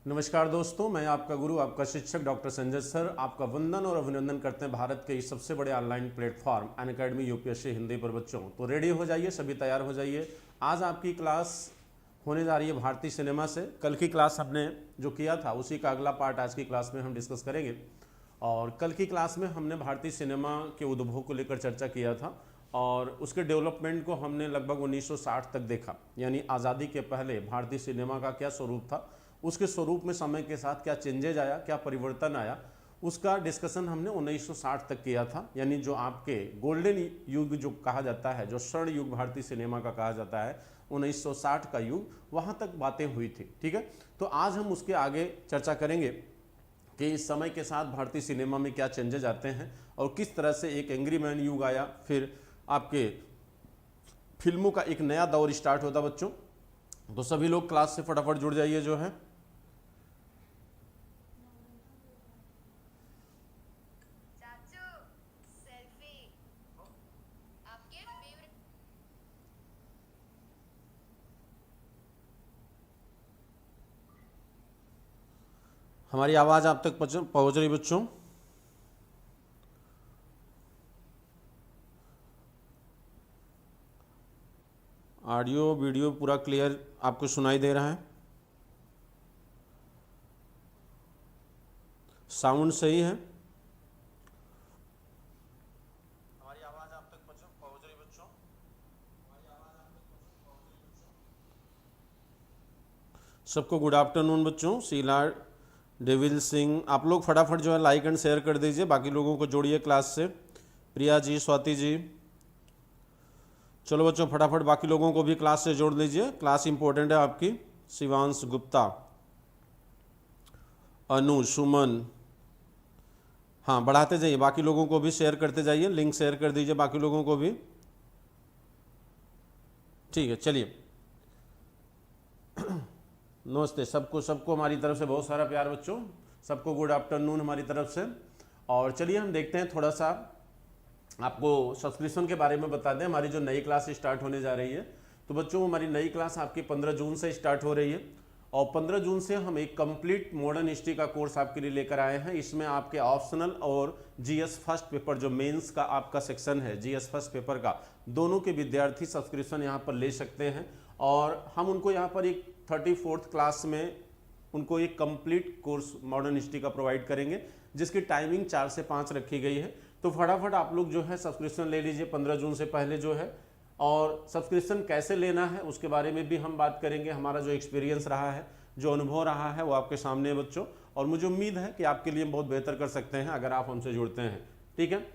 नमस्कार दोस्तों, मैं आपका गुरु, आपका शिक्षक डॉक्टर संजय सर आपका वंदन और अभिनंदन करते हैं भारत के इस सबसे बड़े online platform Unacademy UPSC Hindi पर। बच्चों तो रेडी हो जाइए, सभी तैयार हो जाइए। आज आपकी क्लास होने जा रही है भारतीय सिनेमा से। कल की क्लास हमने जो किया था उसी का अगला पार्ट आज की क्लास में हम डिस्कस करेंगे। और कल की क्लास में हमने भारतीय सिनेमा के उद्भव को लेकर चर्चा किया था और उसके डेवलपमेंट को हमने लगभग 1960 तक देखा, यानी आज़ादी के पहले भारतीय सिनेमा का क्या स्वरूप था, उसके स्वरूप में समय के साथ क्या चेंजेज आया, क्या परिवर्तन आया, उसका डिस्कशन हमने 1960 तक किया था। यानी जो आपके गोल्डन युग जो कहा जाता है, जो स्वर्ण युग भारतीय सिनेमा का कहा जाता है, 1960 का युग, वहाँ तक बातें हुई थी। ठीक है, तो आज हम उसके आगे चर्चा करेंगे कि इस समय के साथ भारतीय सिनेमा में क्या चेंजेज आते हैं और किस तरह से एक एंग्री मैन युग आया, फिर आपके फिल्मों का एक नया दौर स्टार्ट होता। बच्चों तो सभी लोग क्लास से फटाफट जुड़ जाइए। जो है हमारी आवाज़ आप तक पहुंच रही बच्चों? ऑडियो वीडियो पूरा क्लियर आपको सुनाई दे रहा है? साउंड सही है? हमारी आवाज़ आप तक पहुंच रही बच्चों? सबको गुड आफ्टरनून बच्चों। शीला, डेविल सिंह, आप लोग फटाफट जो है लाइक एंड शेयर कर दीजिए, बाकी लोगों को जोड़िए क्लास से। प्रिया जी, स्वाति जी, चलो बच्चों फटाफट बाकी लोगों को भी क्लास से जोड़ लीजिए, क्लास इंपॉर्टेंट है आपकी। शिवांश गुप्ता, अनु, सुमन, हाँ बढ़ाते जाइए, बाकी लोगों को भी शेयर करते जाइए, लिंक शेयर कर दीजिए बाकी लोगों को भी। ठीक है, चलिए नमस्ते सबको हमारी तरफ से बहुत सारा प्यार बच्चों, सबको गुड आफ्टरनून हमारी तरफ से। और चलिए हम देखते हैं, थोड़ा सा आपको सब्सक्रिप्शन के बारे में बता दें। हमारी जो नई क्लास स्टार्ट होने जा रही है, तो बच्चों हमारी नई क्लास आपकी 15 जून से स्टार्ट हो रही है और 15 जून से हम एक कंप्लीट मॉडर्न हिस्ट्री का कोर्स आपके लिए लेकर आए हैं। इसमें आपके ऑप्शनल और जीएस फर्स्ट पेपर जो मेंस का आपका सेक्शन है, जीएस फर्स्ट पेपर का, दोनों के विद्यार्थी सब्सक्रिप्शन यहाँ पर ले सकते हैं और हम उनको यहाँ पर एक 34th क्लास में उनको एक कंप्लीट कोर्स मॉडर्न हिस्ट्री का प्रोवाइड करेंगे, जिसकी टाइमिंग 4 से 5 रखी गई है। तो फटाफट आप लोग जो है सब्सक्रिप्शन ले लीजिए 15 जून से पहले जो है। और सब्सक्रिप्शन कैसे लेना है उसके बारे में भी हम बात करेंगे। हमारा जो एक्सपीरियंस रहा है, जो अनुभव रहा है, वो आपके सामने है बच्चों, और मुझे उम्मीद है कि आपके लिए बहुत बेहतर कर सकते हैं अगर आप हमसे जुड़ते हैं। ठीक है,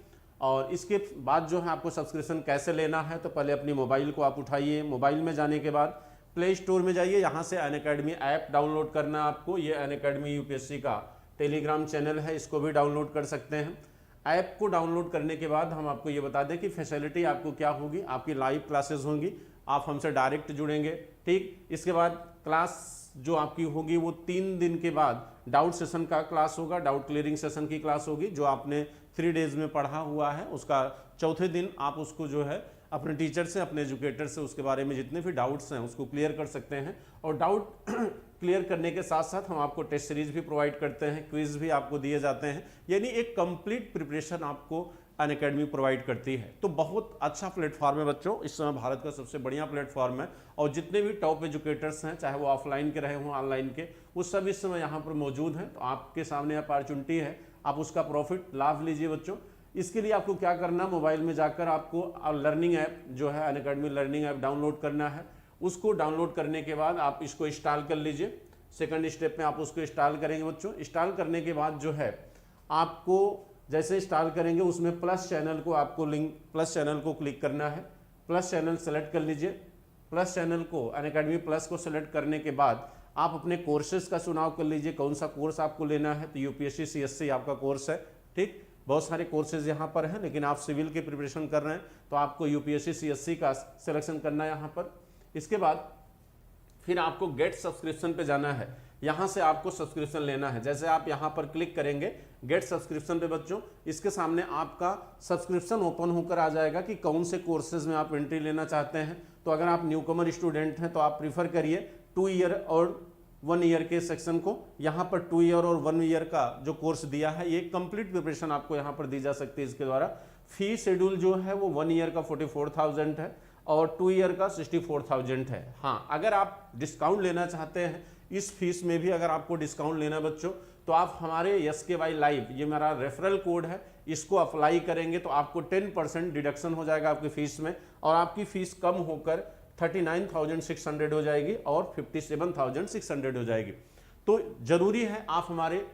और इसके बाद जो है आपको सब्सक्रिप्शन कैसे लेना है, तो पहले अपनी मोबाइल को आप उठाइए। मोबाइल में जाने के बाद प्ले स्टोर में जाइए, यहाँ से अनअकैडमी ऐप डाउनलोड करना है आपको। ये अनअकैडमी यूपीएससी का टेलीग्राम चैनल है, इसको भी डाउनलोड कर सकते हैं। ऐप को डाउनलोड करने के बाद हम आपको ये बता दें कि फैसिलिटी आपको क्या होगी। आपकी लाइव क्लासेस होंगी, आप हमसे डायरेक्ट जुड़ेंगे। ठीक, इसके बाद क्लास जो आपकी होगी वो 3 दिन के बाद डाउट सेशन का क्लास होगा, डाउट क्लियरिंग सेशन की क्लास होगी। जो आपने 3 डेज में पढ़ा हुआ है उसका चौथे दिन आप उसको जो है अपने टीचर से, अपने एजुकेटर से उसके बारे में जितने भी डाउट्स हैं उसको क्लियर कर सकते हैं। और डाउट क्लियर करने के साथ साथ हम आपको टेस्ट सीरीज भी प्रोवाइड करते हैं, क्विज भी आपको दिए जाते हैं, यानी एक कंप्लीट प्रिपरेशन आपको अनअकैडमी प्रोवाइड करती है। तो बहुत अच्छा प्लेटफॉर्म है बच्चों, इस समय भारत का सबसे बढ़िया प्लेटफॉर्म है। और जितने भी टॉप एजुकेटर्स हैं, चाहे वो ऑफलाइन के रहे हों ऑनलाइन के, वो सब इस समय यहाँ पर मौजूद हैं। तो आपके सामने अपॉर्चुनिटी है, आप उसका प्रॉफिट लाभ लीजिए बच्चों। इसके लिए आपको क्या करना, मोबाइल में जाकर आपको लर्निंग ऐप जो है अनअकैडमी लर्निंग ऐप डाउनलोड करना है। उसको डाउनलोड करने के बाद आप इसको इंस्टॉल कर लीजिए। सेकंड स्टेप में आप उसको इंस्टॉल करेंगे बच्चों। इंस्टॉल करने के बाद जो है आपको जैसे इंस्टॉल करेंगे उसमें प्लस चैनल को आपको लिंक, प्लस चैनल को क्लिक करना है। प्लस चैनल सेलेक्ट कर लीजिए। प्लस चैनल को, अनअकैडमी प्लस को सेलेक्ट करने के बाद आप अपने कोर्सेज का चुनाव कर लीजिए, कौन सा कोर्स आपको लेना है। तो यूपीएससी सीएससी आपका कोर्स है। ठीक, बहुत सारे कोर्सेज यहाँ पर हैं, लेकिन आप सिविल की प्रिपरेशन कर रहे हैं तो आपको यूपीएससी सीएससी का सिलेक्शन करना है यहाँ पर। इसके बाद फिर आपको गेट सब्सक्रिप्शन पे जाना है, यहाँ से आपको सब्सक्रिप्शन लेना है। जैसे आप यहाँ पर क्लिक करेंगे गेट सब्सक्रिप्शन पे बच्चों, इसके सामने आपका सब्सक्रिप्शन ओपन होकर आ जाएगा कि कौन से कोर्सेज में आप एंट्री लेना चाहते हैं। तो अगर आप न्यूकमर स्टूडेंट हैं तो आप प्रीफर करिए 2 ईयर और 1 ईयर के सेक्शन को, यहाँ पर 2 ईयर और 1 ईयर का जो कोर्स दिया है ये कंप्लीट प्रिपरेशन आपको यहाँ पर दी जा सकती है इसके द्वारा। फी शेड्यूल जो है वो 1 ईयर का 44,000 है और 2 ईयर का 64,000 है। हाँ, अगर आप डिस्काउंट लेना चाहते हैं इस फीस में भी, अगर आपको डिस्काउंट लेना है बच्चों, तो आप हमारे SKY लाइव, ये मेरा रेफरल कोड है, इसको अप्लाई करेंगे तो आपको 10% डिडक्शन हो जाएगा आपकी फीस में और आपकी फीस कम होकर 39,600 हो जाएगी और 57,600 हो जाएगी। तो जरूरी है आप हमारे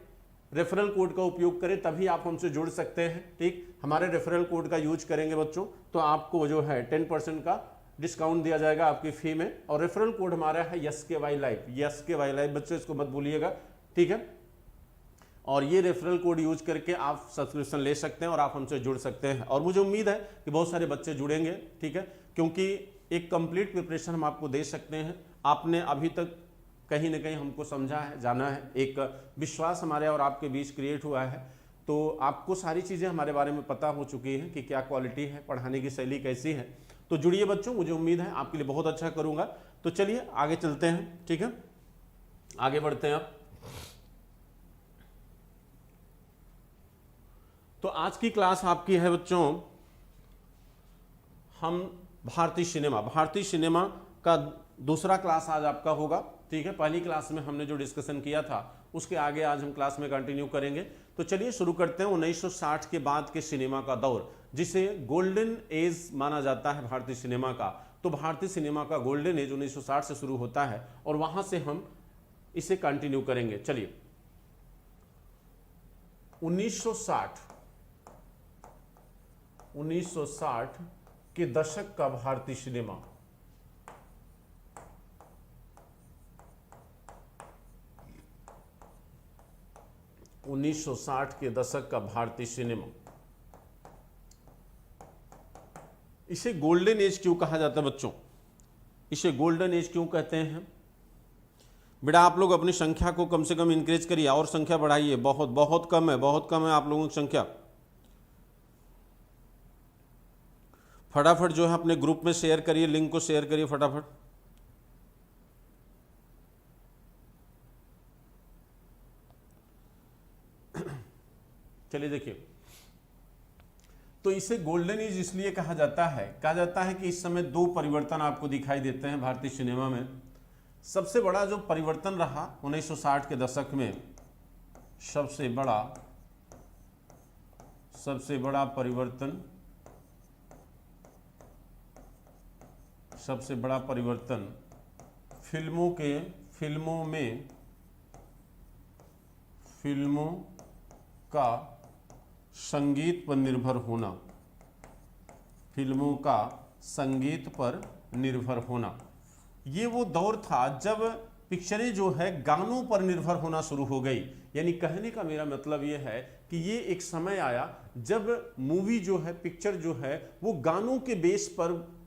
रेफरल कोड का उपयोग करें, तभी आप हमसे जुड़ सकते हैं। ठीक, हमारे रेफरल कोड का यूज करेंगे बच्चों तो आपको जो है 10% का डिस्काउंट दिया जाएगा आपकी फी में। और रेफरल कोड हमारा है SKY लाइव, SKY लाइव बच्चों, इसको मत भूलिएगा, ठीक है। और ये रेफरल कोड यूज करके आप सब्सक्रिप्शन ले सकते हैं और आप हमसे जुड़ सकते हैं। और मुझे उम्मीद है कि बहुत सारे बच्चे जुड़ेंगे, ठीक है, क्योंकि एक कंप्लीट प्रिपरेशन हम आपको दे सकते हैं। आपने अभी तक कहीं ना कहीं हमको समझा है, जाना है, एक विश्वास हमारे और आपके बीच क्रिएट हुआ है, तो आपको सारी चीज़ें हमारे बारे में पता हो चुकी हैं कि क्या क्वालिटी है, पढ़ाने की शैली कैसी है। तो जुड़िए बच्चों, मुझे उम्मीद है आपके लिए बहुत अच्छा करूँगा। तो चलिए आगे चलते हैं, ठीक है, आगे बढ़ते हैं अब। तो आज की क्लास आपकी है बच्चों, हम भारतीय सिनेमा का दूसरा क्लास आज आपका होगा, ठीक है। पहली क्लास में हमने जो डिस्कशन किया था उसके आगे आज हम क्लास में कंटिन्यू करेंगे। तो चलिए शुरू करते हैं 1960 के बाद के सिनेमा का दौर, जिसे गोल्डन एज माना जाता है भारतीय सिनेमा का। तो भारतीय सिनेमा का गोल्डन एज 1960 से शुरू होता है और वहां से हम इसे कंटिन्यू करेंगे। चलिए 1960 के दशक का भारतीय सिनेमा। उन्नीस सौ 60 के दशक का भारतीय सिनेमा, इसे गोल्डन एज क्यों कहा जाता है बच्चों? इसे गोल्डन एज क्यों कहते हैं? बेटा आप लोग अपनी संख्या को कम से कम इंक्रीज करिए और संख्या बढ़ाइए। बहुत बहुत कम है आप लोगों की संख्या। फटाफट जो है अपने ग्रुप में शेयर करिए, लिंक को शेयर करिए फटाफट। चलिए देखिए, तो इसे गोल्डन एज इसलिए कहा जाता है कि इस समय दो परिवर्तन आपको दिखाई देते हैं भारतीय सिनेमा में। सबसे बड़ा जो परिवर्तन रहा 1960 के दशक में, सबसे बड़ा परिवर्तन फिल्मों का संगीत पर निर्भर होना, फिल्मों का संगीत पर निर्भर होना। ये वो दौर था जब पिक्चरें जो है गानों पर निर्भर होना शुरू हो गई। यानी कहने का मेरा मतलब ये है कि ये एक समय आया जब मूवी जो है, पिक्चर जो है, वो गानों के बेस पर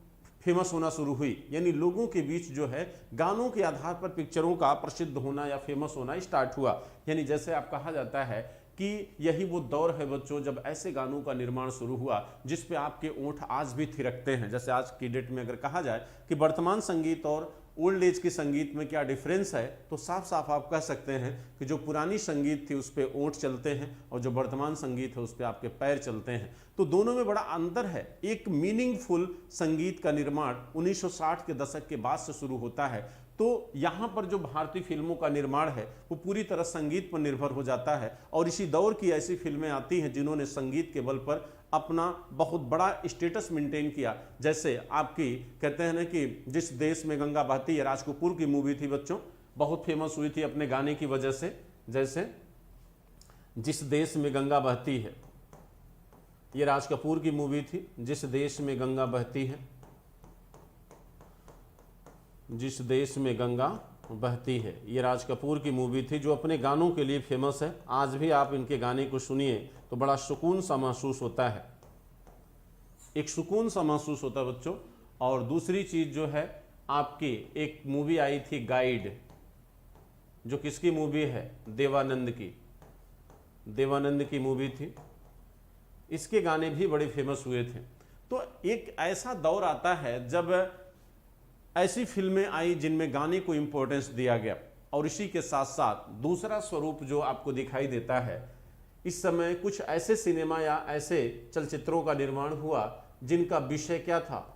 फेमस होना शुरू हुई। यानी लोगों के बीच जो है गानों के आधार पर पिक्चरों का प्रसिद्ध होना या फेमस होना स्टार्ट हुआ। यानी जैसे आप कहा जाता है कि यही वो दौर है बच्चों जब ऐसे गानों का निर्माण शुरू हुआ जिस पे आपके ओंठ आज भी थिरकते हैं। जैसे आज की डेट में अगर कहा जाए कि वर्तमान संगीत और ओल्ड एज के संगीत में क्या डिफरेंस है, तो साफ साफ आप कह सकते हैं कि जो पुरानी संगीत थी उस पे ओंठ चलते हैं और जो वर्तमान संगीत है उस पे आपके पैर चलते हैं। तो दोनों में बड़ा अंतर है। एक मीनिंगफुल संगीत का निर्माण 1960 के दशक के बाद से शुरू होता है। तो यहाँ पर जो भारतीय फिल्मों का निर्माण है वो पूरी तरह संगीत पर निर्भर हो जाता है और इसी दौर की ऐसी फिल्में आती हैं जिन्होंने संगीत के बल पर अपना बहुत बड़ा स्टेटस मेंटेन किया। जैसे आपकी कहते हैं ना कि जिस देश में गंगा बहती है, राज कपूर की मूवी थी बच्चों, बहुत फेमस हुई थी अपने गाने की वजह से। जैसे जिस देश में गंगा बहती है, ये राज कपूर की मूवी थी। जिस देश में गंगा बहती है, जिस देश में गंगा बहती है, ये राज कपूर की मूवी थी जो अपने गानों के लिए फेमस है। आज भी आप इनके गाने को सुनिए तो बड़ा सुकून सा महसूस होता है, एक सुकून सा महसूस होता है बच्चों। और दूसरी चीज जो है आपकी एक मूवी आई थी गाइड, जो किसकी मूवी है? देवानंद की मूवी थी। इसके गाने भी बड़े फेमस हुए थे। तो एक ऐसा दौर आता है जब ऐसी फिल्में आई जिनमें गाने को इंपॉर्टेंस दिया गया। और इसी के साथ साथ दूसरा स्वरूप जो आपको दिखाई देता है, इस समय कुछ ऐसे सिनेमा या ऐसे चलचित्रों का निर्माण हुआ जिनका विषय क्या था,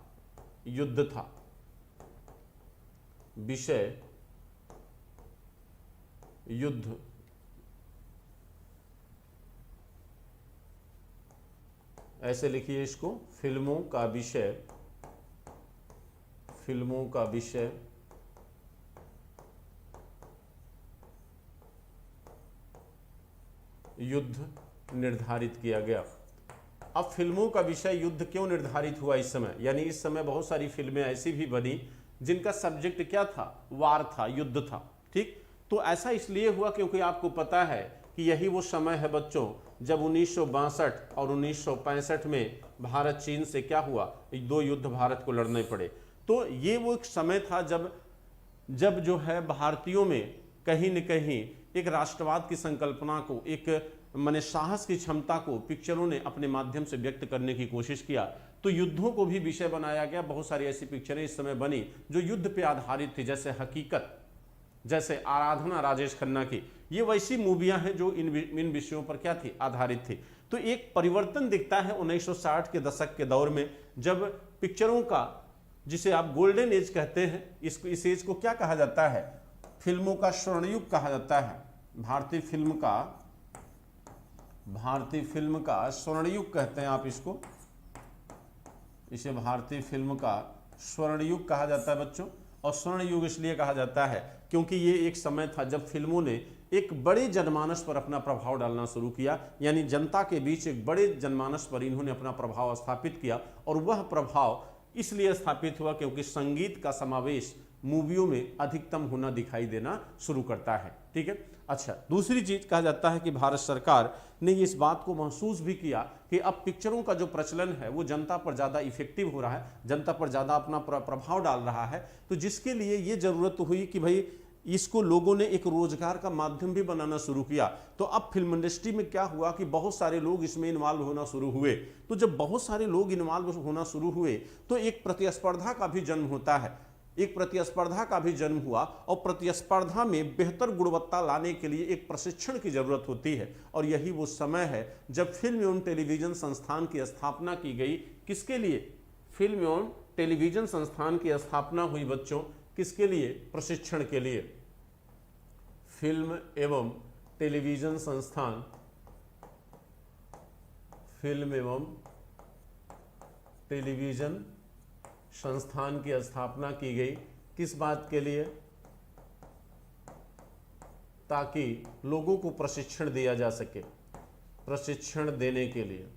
युद्ध था। विषय युद्ध। ऐसे लिखिए इसको, फिल्मों का विषय, फिल्मों का विषय युद्ध निर्धारित किया गया। अब फिल्मों का विषय युद्ध क्यों निर्धारित हुआ इस समय, यानी इस समय बहुत सारी फिल्में ऐसी भी बनी जिनका सब्जेक्ट क्या था, वार था, युद्ध था। ठीक, तो ऐसा इसलिए हुआ क्योंकि आपको पता है कि यही वो समय है बच्चों जब 1962 और 1965 में भारत चीन से क्या हुआ, 2 युद्ध भारत को लड़ने पड़े। तो ये वो एक समय था जब जो है भारतीयों में कहीं न कहीं एक राष्ट्रवाद की संकल्पना को, एक माने साहस की क्षमता को पिक्चरों ने अपने माध्यम से व्यक्त करने की कोशिश किया। तो युद्धों को भी विषय बनाया गया। बहुत सारी ऐसी पिक्चरें इस समय बनी जो युद्ध पे आधारित थी, जैसे हकीकत, जैसे आराधना राजेश खन्ना की। ये वैसी मूवियां हैं जो इन विषयों पर क्या थी, आधारित थी। तो एक परिवर्तन दिखता है 1960 के दशक के दौर में, जब पिक्चरों का, जिसे आप गोल्डन एज कहते हैं, इस एज को क्या कहा जाता है, फिल्मों का स्वर्ण युग कहा जाता है। भारतीय फिल्म का स्वर्ण युग कहते हैं आप इसको, इसे भारतीय फिल्म का स्वर्ण युग कहा जाता है बच्चों। और स्वर्ण युग इसलिए कहा जाता है क्योंकि ये एक समय था जब फिल्मों ने एक बड़े जनमानस पर अपना प्रभाव डालना शुरू किया, यानी जनता के बीच एक बड़े जनमानस पर इन्होंने अपना प्रभाव स्थापित किया। और वह प्रभाव इसलिए स्थापित हुआ क्योंकि संगीत का समावेश मूवियों में अधिकतम होना दिखाई देना शुरू करता है। ठीक है। अच्छा, दूसरी चीज कहा जाता है कि भारत सरकार ने इस बात को महसूस भी किया कि अब पिक्चरों का जो प्रचलन है वो जनता पर ज़्यादा इफेक्टिव हो रहा है, जनता पर ज़्यादा अपना प्रभाव डाल रहा है। तो जिसके लिए ये जरूरत हुई कि भाई इसको लोगों ने एक रोजगार का माध्यम भी बनाना शुरू किया। तो अब फिल्म इंडस्ट्री में क्या हुआ कि बहुत सारे लोग इसमें इन्वॉल्व होना शुरू हुए। तो जब बहुत सारे लोग इन्वॉल्व होना शुरू हुए तो एक प्रतिस्पर्धा का भी जन्म होता है, एक प्रतिस्पर्धा का भी जन्म हुआ। और प्रतिस्पर्धा में बेहतर गुणवत्ता लाने के लिए एक प्रशिक्षण की जरूरत होती है। और यही वो समय है जब फिल्म एवं टेलीविजन संस्थान की स्थापना की गई। किसके लिए? फिल्म एवं टेलीविजन संस्थान की स्थापना हुई बच्चों, किसके लिए? प्रशिक्षण के लिए। फिल्म एवं टेलीविजन संस्थान, फिल्म एवं टेलीविजन संस्थान की स्थापना की गई। किस बात के लिए? ताकि लोगों को प्रशिक्षण दिया जा सके, प्रशिक्षण देने के लिए।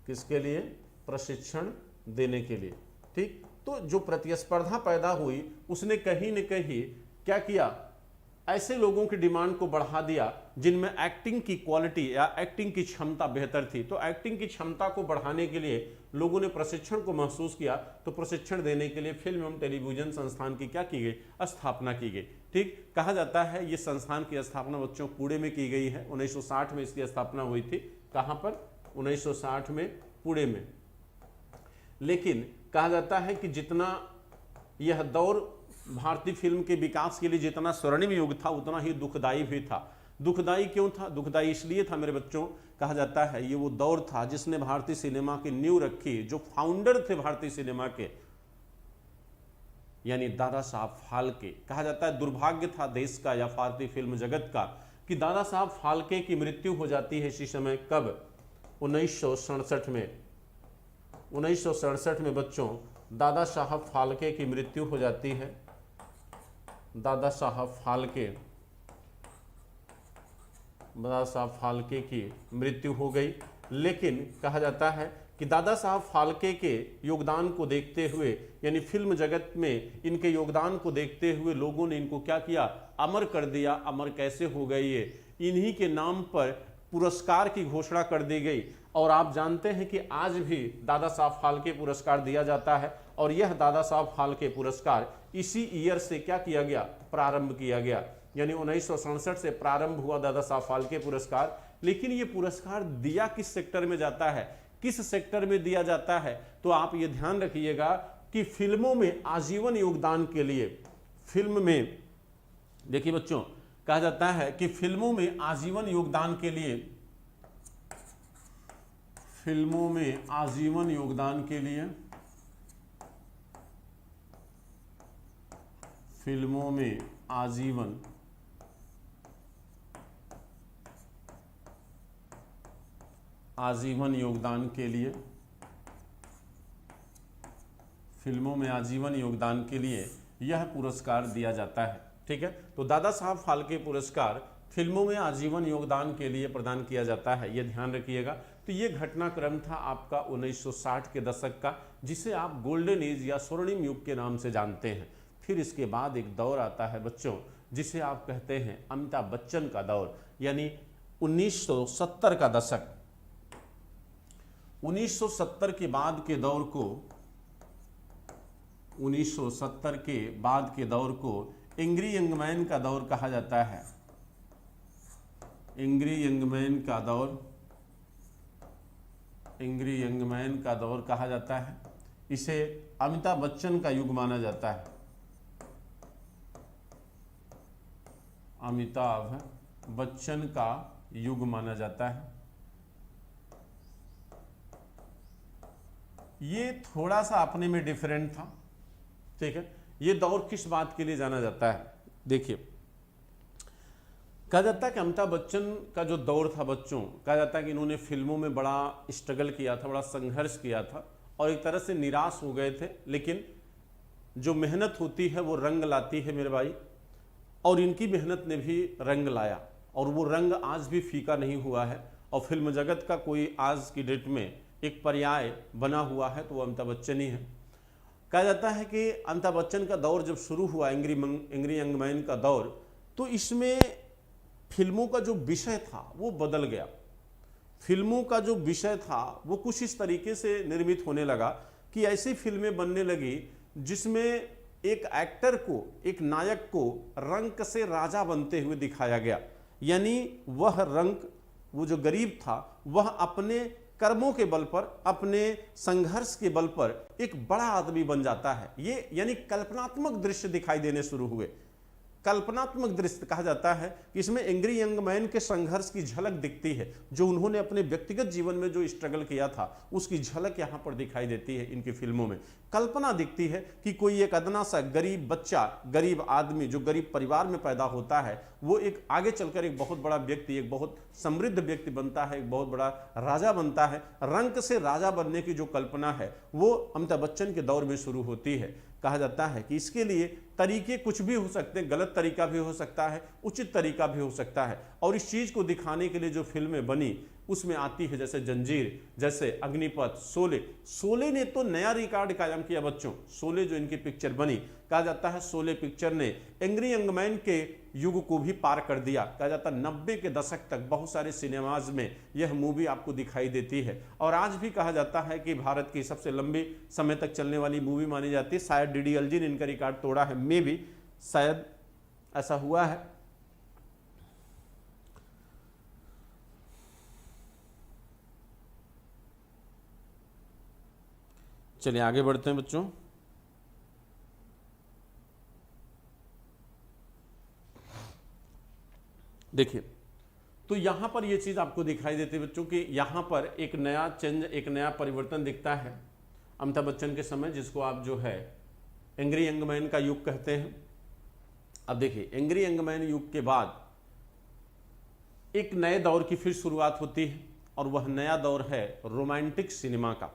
किसके लिए? प्रशिक्षण देने के लिए। ठीक। तो जो प्रतिस्पर्धा पैदा हुई उसने कहीं न कहीं क्या किया, ऐसे लोगों की डिमांड को बढ़ा दिया जिनमें एक्टिंग की क्वालिटी या एक्टिंग की क्षमता बेहतर थी। तो एक्टिंग की क्षमता को बढ़ाने के लिए लोगों ने प्रशिक्षण को महसूस किया। तो प्रशिक्षण देने के लिए फिल्म एवं टेलीविजन संस्थान की क्या की गई? स्थापना की गई। ठीक। कहा जाता है ये संस्थान की स्थापना बच्चों पुणे में की गई है। 1960 में इसकी स्थापना हुई थी। कहाँ पर? 1960 में पुणे में। लेकिन कहा जाता है कि जितना यह दौर भारतीय फिल्म के विकास के लिए जितना स्वर्णिम युग था उतना ही दुखदायी भी था। दुखदायी क्यों था? दुखदायी इसलिए था मेरे बच्चों, कहा जाता है ये वो दौर था जिसने भारतीय सिनेमा की नींव रखी। जो फाउंडर थे भारतीय सिनेमा के, यानी दादा साहब फाल्के। कहा जाता है दुर्भाग्य था देश का या भारतीय फिल्म जगत का कि दादा साहब फाल्के की मृत्यु हो जाती है इसी समय। कब? 1967 में। 1967 में बच्चों दादा साहब फाल्के की मृत्यु हो जाती है। दादा साहब फाल्के की मृत्यु हो गई। लेकिन कहा जाता है कि दादा साहब फाल्के के योगदान को देखते हुए, यानी फिल्म जगत में इनके योगदान को देखते हुए लोगों ने इनको क्या किया? अमर कर दिया। अमर कैसे हो गए ये? इन्हीं के नाम पर पुरस्कार की घोषणा कर दी गई। और आप जानते हैं कि आज भी दादा साहब फाल्के पुरस्कार दिया जाता है। और यह दादा साहब फाल्के पुरस्कार इसी ईयर से क्या किया गया? प्रारंभ किया गया। यानी 1967 से प्रारंभ हुआ दादा साहब फाल्के पुरस्कार। लेकिन ये पुरस्कार दिया किस सेक्टर में जाता है? किस सेक्टर में दिया जाता है? तो आप ये ध्यान रखिएगा कि फिल्मों में आजीवन योगदान के लिए, फिल्म में देखिए बच्चों, कहा जाता है कि फिल्मों में आजीवन योगदान के लिए, फिल्मों में आजीवन योगदान के लिए, फिल्मों में आजीवन योगदान के लिए, फिल्मों में आजीवन योगदान के लिए यह पुरस्कार दिया जाता है। ठीक है, तो दादा साहब फाल्के पुरस्कार फिल्मों में आजीवन योगदान के लिए प्रदान किया जाता है, यह ध्यान रखिएगा। तो ये घटनाक्रम था आपका 1960 के दशक का, जिसे आप गोल्डन एज या स्वर्णिम युग के नाम से जानते हैं। फिर इसके बाद एक दौर आता है बच्चों, जिसे आप कहते हैं अमिताभ बच्चन का दौर, यानी 1970 का दशक। 1970 के बाद के दौर को, 1970 के बाद के दौर को एंग्री यंग मैन का दौर कहा जाता है। एंग्री यंग मैन का दौर, एंग्री यंग मैन का दौर कहा जाता है। इसे अमिताभ बच्चन का युग माना जाता है, अमिताभ बच्चन का युग माना जाता है। ये थोड़ा सा अपने में डिफरेंट था। ठीक है, ये दौर किस बात के लिए जाना जाता है? देखिए, कहा जाता है कि अमिताभ बच्चन का जो दौर था बच्चों, कहा जाता है कि इन्होंने फिल्मों में बड़ा स्ट्रगल किया था, बड़ा संघर्ष किया था और एक तरह से निराश हो गए थे। लेकिन जो मेहनत होती है वो रंग लाती है मेरे भाई, और इनकी मेहनत ने भी रंग लाया, और वो रंग आज भी फीका नहीं हुआ है। और फिल्म जगत का कोई आज की डेट में एक पर्याय बना हुआ है तो वो अमिताभ बच्चन ही है। कहा जाता है कि अमिताभ बच्चन का दौर जब शुरू हुआ, एंग्री यंग मैन का दौर, तो इसमें फिल्मों का जो विषय था वो बदल गया। फिल्मों का जो विषय था वो कुछ इस तरीके से निर्मित होने लगा कि ऐसी फिल्में बनने लगी जिसमें एक एक्टर को, एक नायक को रंक से राजा बनते हुए दिखाया गया। यानी वह रंक, वो जो गरीब था, वह अपने कर्मों के बल पर, अपने संघर्ष के बल पर एक बड़ा आदमी बन जाता है। ये यानी कल्पनात्मक दृश्य दिखाई देने शुरू हुए। कल्पनात्मक दृश्य कहा जाता है कि इसमें एंग्री यंग मैन के संघर्ष की झलक दिखती है। जो उन्होंने अपने व्यक्तिगत जीवन में जो स्ट्रगल किया था उसकी झलक यहाँ पर दिखाई देती है इनकी फिल्मों में। कल्पना दिखती है कि कोई एक अदना सा गरीब बच्चा, गरीब आदमी जो गरीब परिवार में पैदा होता है, वो एक आगे चलकर एक बहुत बड़ा व्यक्ति, एक बहुत समृद्ध व्यक्ति बनता है, एक बहुत बड़ा राजा बनता है। रंक से राजा बनने की जो कल्पना है वो अमिताभ बच्चन के दौर में शुरू होती है। कहा जाता है कि इसके लिए तरीके कुछ भी हो सकते हैं, गलत तरीका भी हो सकता है, उचित तरीका भी हो सकता है। और इस चीज को दिखाने के लिए जो फिल्में बनी उसमें आती है जैसे जंजीर, जैसे अग्निपथ, शोले। शोले ने तो नया रिकॉर्ड कायम किया बच्चों। शोले जो इनकी पिक्चर बनी, कहा जाता है शोले पिक्चर ने एंग्री यंग मैन के युग को भी पार कर दिया। कहा जाता है 90 के दशक तक बहुत सारे सिनेमाज में यह मूवी आपको दिखाई देती है। और आज भी कहा जाता है कि भारत की सबसे लंबे समय तक चलने वाली मूवी मानी जाती है। शायद डीडी एल्जी ने इनका रिकॉर्ड तोड़ा है, मे भी शायद ऐसा हुआ है। चलिए आगे बढ़ते हैं बच्चों। देखिए, तो यहां पर यह चीज आपको दिखाई देती है बच्चों कि यहां पर एक नया चेंज, एक नया परिवर्तन दिखता है अमिताभ बच्चन के समय, जिसको आप जो है एंग्री यंग मैन का युग कहते हैं। अब देखिए, एंग्री यंग मैन युग के बाद एक नए दौर की फिर शुरुआत होती है, और वह नया दौर है रोमांटिक सिनेमा का।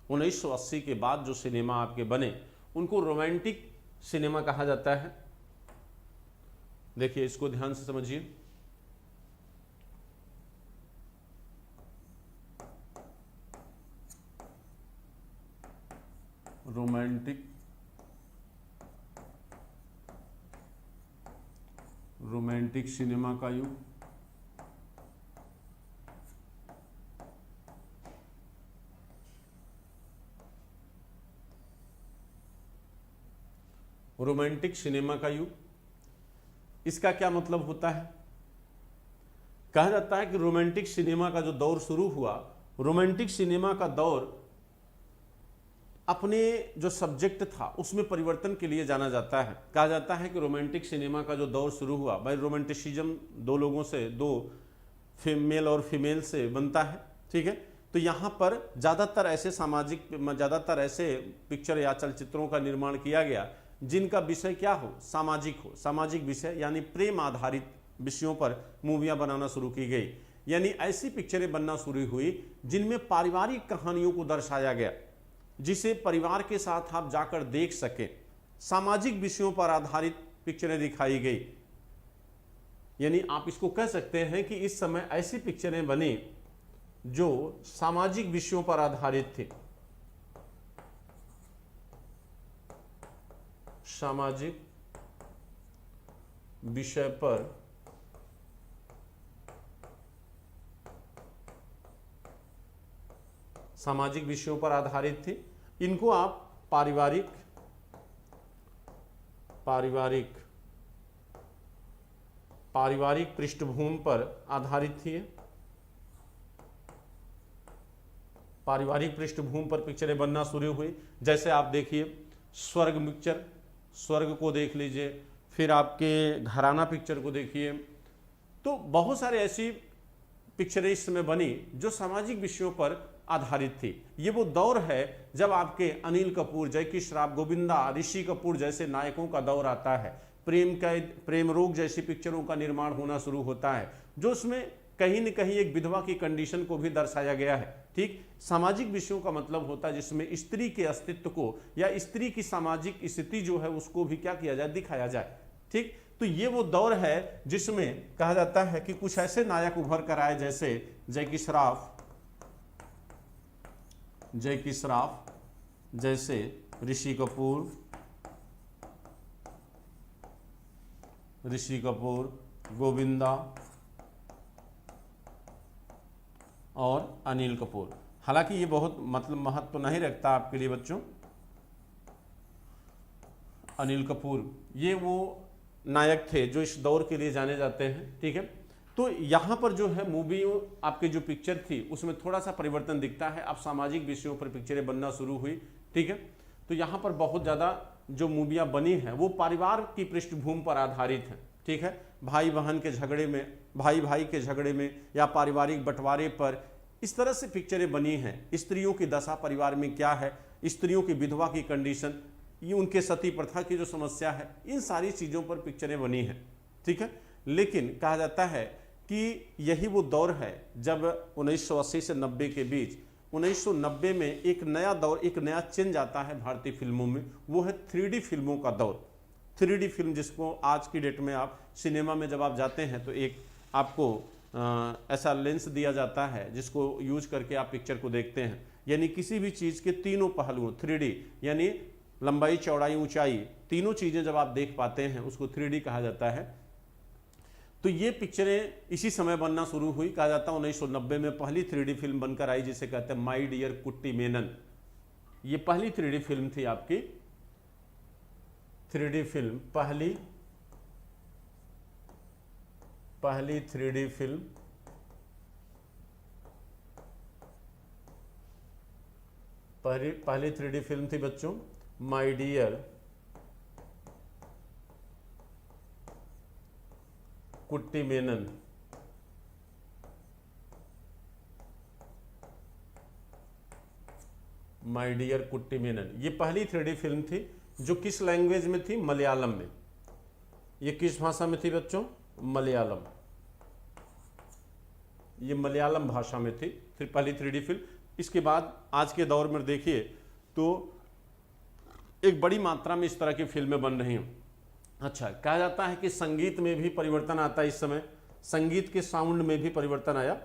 1980 के बाद जो सिनेमा आपके बने उनको रोमांटिक सिनेमा कहा जाता है। देखिए, इसको ध्यान से समझिए। रोमांटिक सिनेमा का युग। रोमांटिक सिनेमा का युग, इसका क्या मतलब होता है? कहा जाता है कि रोमांटिक सिनेमा का जो दौर शुरू हुआ, रोमांटिक सिनेमा का दौर अपने जो सब्जेक्ट था उसमें परिवर्तन के लिए जाना जाता है। कहा जाता है कि रोमांटिक सिनेमा का जो दौर शुरू हुआ, भाई रोमांटिसिज्म दो लोगों से, दो मेल और फीमेल से बनता है, ठीक है। तो यहाँ पर ज़्यादातर ऐसे पिक्चर या चलचित्रों का निर्माण किया गया जिनका विषय क्या हो, सामाजिक विषय, यानी प्रेम आधारित विषयों पर मूवियाँ बनाना शुरू की गई। यानी ऐसी पिक्चरें बनना शुरू हुई जिनमें पारिवारिक कहानियों को दर्शाया गया, जिसे परिवार के साथ आप जाकर देख सकें। सामाजिक विषयों पर आधारित पिक्चरें दिखाई गई। यानी आप इसको कह सकते हैं कि इस समय ऐसी पिक्चरें बनी जो सामाजिक विषयों पर आधारित थी। सामाजिक विषय पर सामाजिक विषयों पर आधारित थी। इनको आप पारिवारिक पृष्ठभूमि पर आधारित थी। पारिवारिक पृष्ठभूमि पर पिक्चरें बनना शुरू हुई। जैसे आप देखिए स्वर्ग पिक्चर, स्वर्ग को देख लीजिए, फिर आपके घराना पिक्चर को देखिए। तो बहुत सारे ऐसी पिक्चरें इस समय बनी जो सामाजिक विषयों पर आधारित थी। ये वो दौर है जब आपके अनिल कपूर, जैकी श्रॉफ, गोविंदा, ऋषि कपूर जैसे नायकों का दौर आता है। प्रेम रोग जैसी पिक्चरों का निर्माण होना शुरू होता है, जो उसमें कहीं न कहीं एक विधवा की कंडीशन को भी दर्शाया गया है। ठीक, सामाजिक विषयों का मतलब होता है जिसमें स्त्री के अस्तित्व को या स्त्री की सामाजिक स्थिति जो है उसको भी क्या किया जाए, दिखाया जाए। ठीक, तो ये वो दौर है जिसमें कहा जाता है कि कुछ ऐसे नायक उभर कर आए जैसे जैकी श्रॉफ जैसे ऋषि कपूर, गोविंदा और अनिल कपूर। हालांकि ये बहुत मतलब महत्व नहीं रखता आपके लिए बच्चों। अनिल कपूर ये वो नायक थे जो इस दौर के लिए जाने जाते हैं। ठीक है, तो यहाँ पर जो है मूवी आपकी जो पिक्चर थी उसमें थोड़ा सा परिवर्तन दिखता है। अब सामाजिक विषयों पर पिक्चरें बनना शुरू हुई। ठीक है, तो यहाँ पर बहुत ज़्यादा जो मूवियाँ बनी हैं वो परिवार की पृष्ठभूमि पर आधारित हैं। ठीक है, भाई बहन के झगड़े में, भाई के झगड़े में या पारिवारिक बंटवारे पर इस तरह से पिक्चरें बनी हैं। स्त्रियों की दशा परिवार में क्या है, स्त्रियों की विधवा की कंडीशन, ये उनके सती प्रथा की जो समस्या है, इन सारी चीज़ों पर पिक्चरें बनी हैं। ठीक है, लेकिन कहा जाता है कि यही वो दौर है जब 1980 से 90 के बीच, 1990 में एक नया दौर, एक नया चेंज आता है भारतीय फिल्मों में। वो है 3D फिल्मों का दौर। 3D फिल्म जिसको आज की डेट में आप सिनेमा में जब आप जाते हैं तो एक आपको ऐसा लेंस दिया जाता है जिसको यूज करके आप पिक्चर को देखते हैं। यानी किसी भी चीज़ के तीनों पहलुओं 3D, यानी लंबाई, चौड़ाई, ऊंचाई, तीनों चीज़ें जब आप देख पाते हैं उसको 3D कहा जाता है। तो ये पिक्चरें इसी समय बनना शुरू हुई। कहा जाता है 1990 में पहली 3D फिल्म बनकर आई जिसे कहते हैं माई डियर कुट्टी मेनन। ये पहली 3D फिल्म थी आपकी, 3D फिल्म, पहली 3D फिल्म, पहली 3D फिल्म थी बच्चों माई डियर कुट्टी मेनन। माई डियर कुट्टी मेनन ये पहली 3D फिल्म थी जो किस लैंग्वेज में थी, मलयालम में। ये किस भाषा में थी बच्चों, मलयालम। ये मलयालम भाषा में थी फिर पहली 3D फिल्म। इसके बाद आज के दौर में देखिए तो एक बड़ी मात्रा में इस तरह की फिल्में बन रही हैं। अच्छा, कहा जाता है कि संगीत में भी परिवर्तन आता है इस समय। संगीत के साउंड में भी परिवर्तन आया,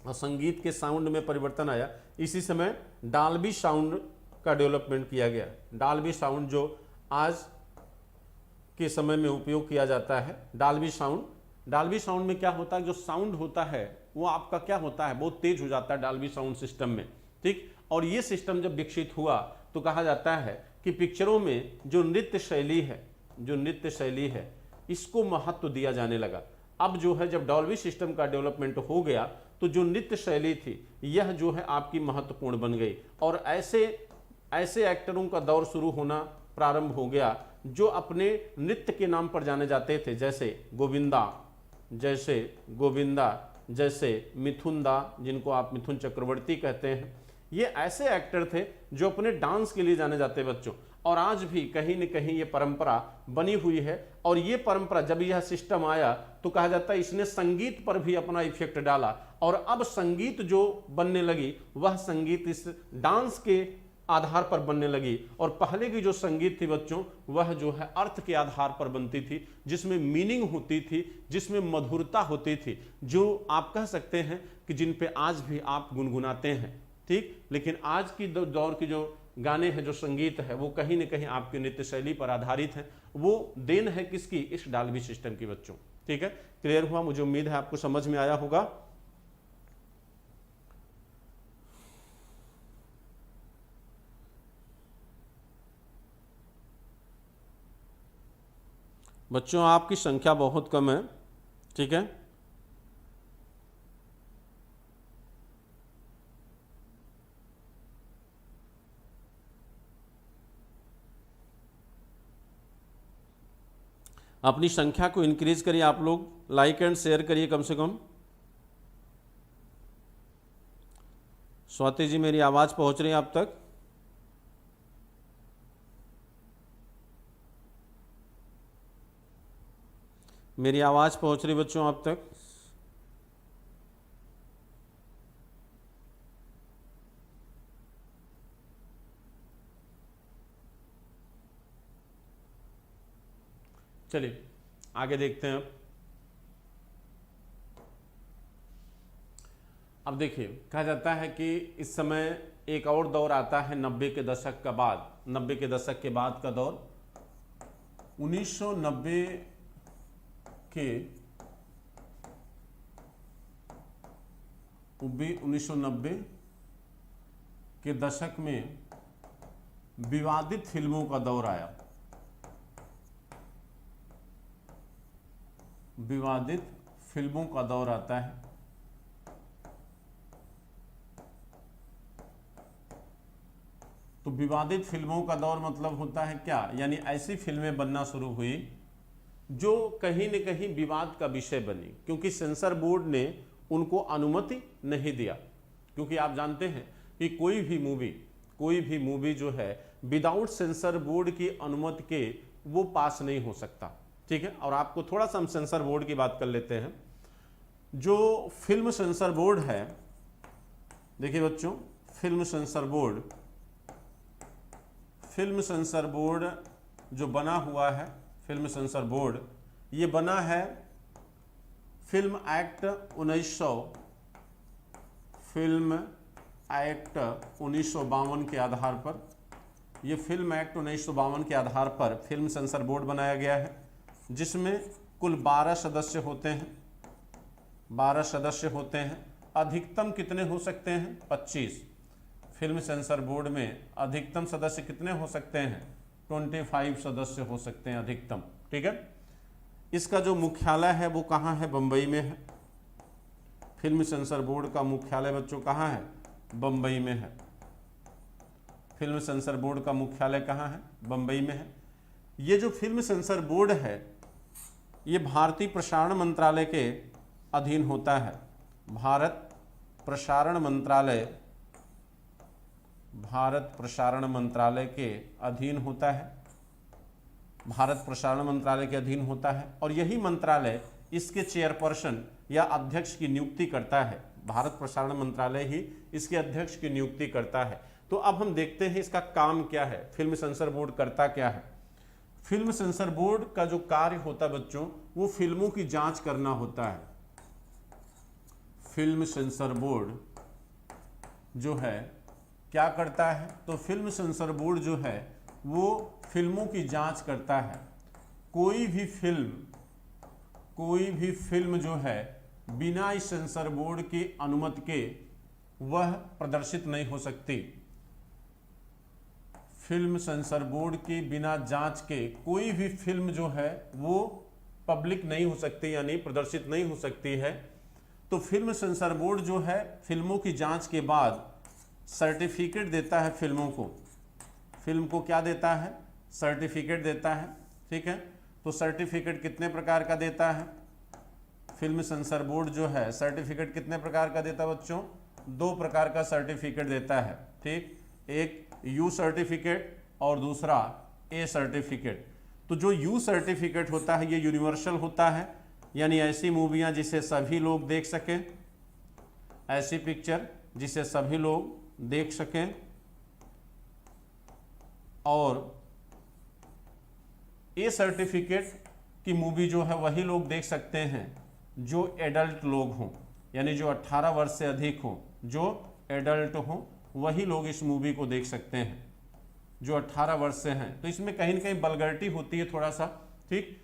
और संगीत के साउंड में परिवर्तन आया इसी समय डॉल्बी साउंड का डेवलपमेंट किया गया। डॉल्बी साउंड जो आज के समय में उपयोग किया जाता है, डॉल्बी साउंड में क्या होता है, जो साउंड होता है वो आपका क्या होता है, बहुत तेज हो जाता है डॉल्बी साउंड सिस्टम में। ठीक, और ये सिस्टम जब विकसित हुआ तो कहा जाता है कि पिक्चरों में जो नृत्य शैली है इसको महत्व दिया जाने लगा। अब जो है जब डॉल्बी सिस्टम का डेवलपमेंट हो गया तो जो नृत्य शैली थी यह जो है आपकी महत्वपूर्ण बन गई। और ऐसे ऐसे एक्टरों का दौर शुरू होना प्रारंभ हो गया जो अपने नृत्य के नाम पर जाने जाते थे, जैसे गोविंदा, जैसे मिथुन दा, जिनको आप मिथुन चक्रवर्ती कहते हैं। ये ऐसे एक्टर थे जो अपने डांस के लिए जाने जाते बच्चों, और आज भी कहीं न कहीं ये परंपरा बनी हुई है। और ये परंपरा, जब यह सिस्टम आया तो कहा जाता है इसने संगीत पर भी अपना इफेक्ट डाला, और अब संगीत जो बनने लगी वह संगीत इस डांस के आधार पर बनने लगी। और पहले की जो संगीत थी बच्चों, वह जो है अर्थ के आधार पर बनती थी, जिसमें मीनिंग होती थी, जिसमें मधुरता होती थी, जो आप कह सकते हैं कि जिन पे आज भी आप गुनगुनाते हैं, ठीक। लेकिन आज की दौर की जो गाने हैं, जो संगीत है, वो कहीं न कहीं आपकी नृत्य शैली पर आधारित है। वो देन है किसकी? इस डाल्बी सिस्टम की बच्चों, ठीक है। क्लियर हुआ? मुझे उम्मीद है आपको समझ में आया होगा। बच्चों आपकी संख्या बहुत कम है, ठीक है। अपनी संख्या को इंक्रीज करिए, आप लोग लाइक एंड शेयर करिए कम से कम। स्वाति जी, मेरी आवाज पहुंच रही है आप तक? मेरी आवाज पहुंच रही बच्चों आप तक? चलिए आगे देखते हैं। अब देखिए, कहा जाता है कि इस समय एक और दौर आता है 90 के दशक का बाद, 90 के दशक के बाद का दौर। 1990 के 1990 के दशक में विवादित फिल्मों का दौर आया। विवादित फिल्मों का दौर आता है। तो विवादित फिल्मों का दौर मतलब होता है क्या? यानी ऐसी फिल्में बनना शुरू हुई जो कहीं न कहीं विवाद का विषय बनी, क्योंकि सेंसर बोर्ड ने उनको अनुमति नहीं दिया। क्योंकि आप जानते हैं कि कोई भी मूवी जो है विदाउट सेंसर बोर्ड की अनुमति के वो पास नहीं हो सकता, ठीक है। और आपको थोड़ा सा हम सेंसर बोर्ड की बात कर लेते हैं। जो फिल्म सेंसर बोर्ड है, देखिए बच्चों, फिल्म सेंसर बोर्ड जो बना हुआ है, फिल्म सेंसर बोर्ड, ये बना है फिल्म एक्ट 1952 के आधार पर। ये फिल्म एक्ट 1952 के आधार पर फिल्म सेंसर बोर्ड बनाया गया है, जिसमें कुल 12 सदस्य होते हैं। 12 सदस्य होते हैं। अधिकतम कितने हो सकते हैं? 25। फिल्म सेंसर बोर्ड में अधिकतम सदस्य कितने हो सकते हैं? 25 सदस्य हो सकते हैं अधिकतम, ठीक है। इसका जो मुख्यालय है वो कहाँ है? बम्बई में है। फिल्म सेंसर बोर्ड का मुख्यालय बच्चों कहाँ है? बम्बई में है। फिल्म सेंसर बोर्ड का मुख्यालय कहाँ है? बम्बई में है। ये जो फिल्म सेंसर बोर्ड है, ये भारतीय प्रसारण मंत्रालय के अधीन होता है। भारत प्रसारण मंत्रालय के अधीन होता है। भारत प्रसारण मंत्रालय के अधीन होता है, और यही मंत्रालय इसके चेयरपर्सन या अध्यक्ष की नियुक्ति करता है। भारत प्रसारण मंत्रालय ही इसके अध्यक्ष की नियुक्ति करता है। तो अब हम देखते हैं इसका काम क्या है, फिल्म सेंसर बोर्ड करता क्या है। फिल्म सेंसर बोर्ड का जो कार्य होता है बच्चों, वो फिल्मों की जांच करना होता है। फिल्म सेंसर बोर्ड जो है क्या करता है? तो फिल्म सेंसर बोर्ड जो है वो फिल्मों की जांच करता है। कोई भी फिल्म जो है बिना इस सेंसर बोर्ड की अनुमति के वह प्रदर्शित नहीं हो सकती। फिल्म सेंसर बोर्ड की बिना जांच के कोई भी फिल्म जो है वो पब्लिक नहीं हो सकती, यानी प्रदर्शित नहीं हो सकती है। तो फिल्म सेंसर बोर्ड जो है फिल्मों की जांच के बाद सर्टिफिकेट देता है फिल्मों को। फिल्म को क्या देता है, सर्टिफिकेट देता है। ठीक है, तो सर्टिफिकेट कितने प्रकार का देता है, फिल्म सेंसर बोर्ड जो है सर्टिफिकेट कितने प्रकार का देता है बच्चों, 2 प्रकार का सर्टिफिकेट देता है। ठीक, एक यू सर्टिफिकेट और दूसरा ए सर्टिफिकेट। तो जो यू सर्टिफिकेट होता है ये यूनिवर्सल होता है, यानी ऐसी मूवियां जिसे सभी लोग देख सकें, ऐसी पिक्चर जिसे सभी लोग देख सकें, और ए सर्टिफिकेट की मूवी जो है वही लोग देख सकते हैं जो एडल्ट लोग हों, यानी जो 18 वर्ष से अधिक हों, जो एडल्ट हों वही लोग इस मूवी को देख सकते हैं, जो 18 वर्ष से हैं। तो इसमें कहीं ना कहीं वल्गैरिटी होती है थोड़ा सा। ठीक,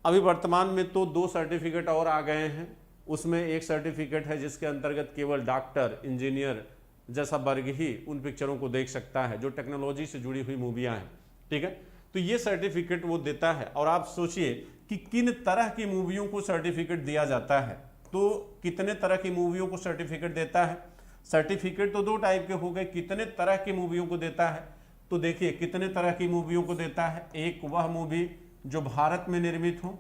अभी वर्तमान में तो 2 सर्टिफिकेट और आ गए हैं। उसमें एक सर्टिफिकेट है जिसके अंतर्गत केवल डॉक्टर, इंजीनियर जैसा वर्ग ही उन पिक्चरों को देख सकता है, जो टेक्नोलॉजी से जुड़ी हुई मूवियाँ हैं। ठीक है, तो ये सर्टिफिकेट वो देता है। और आप सोचिए कि किन तरह की मूवियों को सर्टिफिकेट दिया जाता है, तो कितने तरह की मूवियों को सर्टिफिकेट देता है। सर्टिफिकेट तो 2 टाइप के हो गए, कितने तरह की मूवियों को देता है। तो देखिए कितने तरह की मूवियों को देता है। एक वह मूवी जो भारत में निर्मित हो,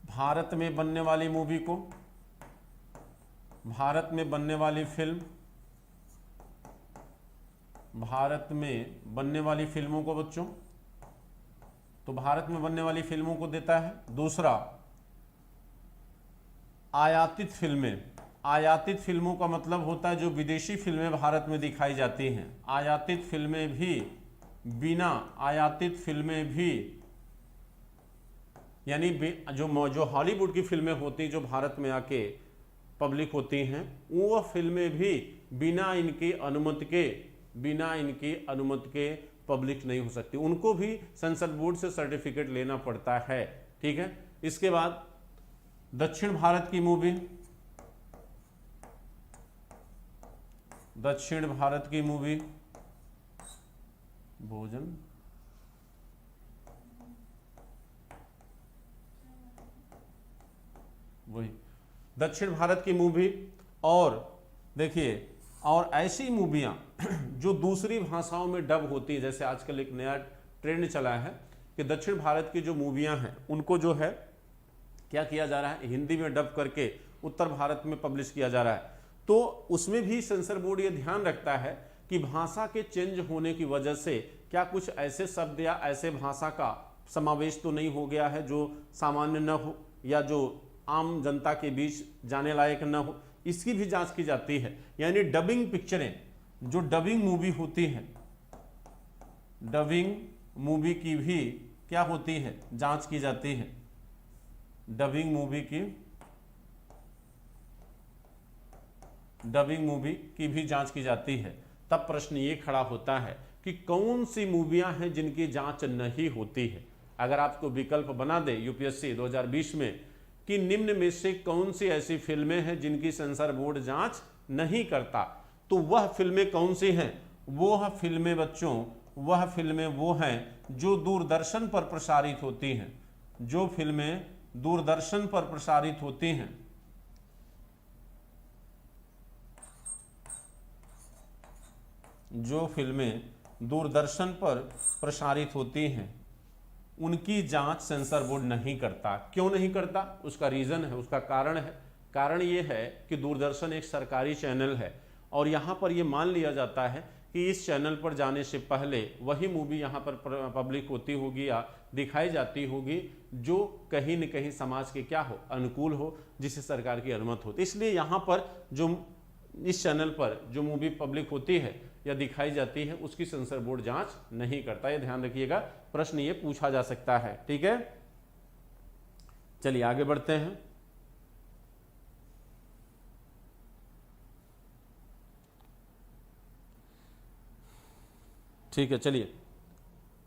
भारत में बनने वाली मूवी को, भारत में बनने वाली फिल्म, भारत में बनने वाली फिल्मों को बच्चों, तो भारत में बनने वाली फिल्मों को देता है। दूसरा आयातित फिल्में, आयातित फिल्मों का मतलब होता है जो विदेशी फिल्में भारत में दिखाई जाती हैं। आयातित फिल्में भी, बिना आयातित फिल्में भी, यानी जो हॉलीवुड की फिल्में होती जो भारत में आके पब्लिक होती हैं, वो फिल्में भी बिना इनकी अनुमति के पब्लिक नहीं हो सकती, उनको भी सेंसर बोर्ड से सर्टिफिकेट लेना पड़ता है। ठीक है, इसके बाद दक्षिण भारत की मूवी, दक्षिण भारत की मूवी, भोजन, वही दक्षिण भारत की मूवी। और देखिए, और ऐसी मूवियां जो दूसरी भाषाओं में डब होती है, जैसे आजकल एक नया ट्रेंड चला है कि दक्षिण भारत की जो मूवियां हैं उनको जो है क्या किया जा रहा है, हिंदी में डब करके उत्तर भारत में पब्लिश किया जा रहा है। तो उसमें भी सेंसर बोर्ड ये ध्यान रखता है कि भाषा के चेंज होने की वजह से क्या कुछ ऐसे शब्द या ऐसे भाषा का समावेश तो नहीं हो गया है जो सामान्य न हो या जो आम जनता के बीच जाने लायक न हो, इसकी भी जांच की जाती है। यानी डबिंग पिक्चरें, जो डबिंग मूवी होती हैं, डबिंग मूवी की भी क्या होती है, जांच की जाती है। डबिंग मूवी की भी जांच की जाती है। तब प्रश्न ये खड़ा होता है कि कौन सी मूवियां हैं जिनकी जांच नहीं होती है। अगर आपको विकल्प बना दे यूपीएससी 2020 में कि निम्न में से कौन सी ऐसी फिल्में हैं जिनकी सेंसर बोर्ड जांच नहीं करता, तो वह फिल्में कौन सी हैं, वह फिल्में बच्चों, वह फिल्में वो हैं जो दूरदर्शन पर प्रसारित होती हैं, जो फिल्में दूरदर्शन पर प्रसारित होती हैं। जो फिल्में दूरदर्शन पर प्रसारित होती हैं उनकी जांच सेंसर बोर्ड नहीं करता। क्यों नहीं करता, उसका रीजन है, उसका कारण है। कारण ये है कि दूरदर्शन एक सरकारी चैनल है और यहाँ पर ये मान लिया जाता है कि इस चैनल पर जाने से पहले वही मूवी यहाँ पर पब्लिक होती होगी या दिखाई जाती होगी जो कहीं न कहीं समाज के क्या हो, अनुकूल हो, जिसे सरकार की अनुमति हो। इसलिए यहाँ पर जो इस चैनल पर जो मूवी पब्लिक होती है या दिखाई जाती है उसकी सेंसर बोर्ड जांच नहीं करता। ये ध्यान रखिएगा, प्रश्न ये पूछा जा सकता है। ठीक है, चलिए आगे बढ़ते हैं। ठीक है, चलिए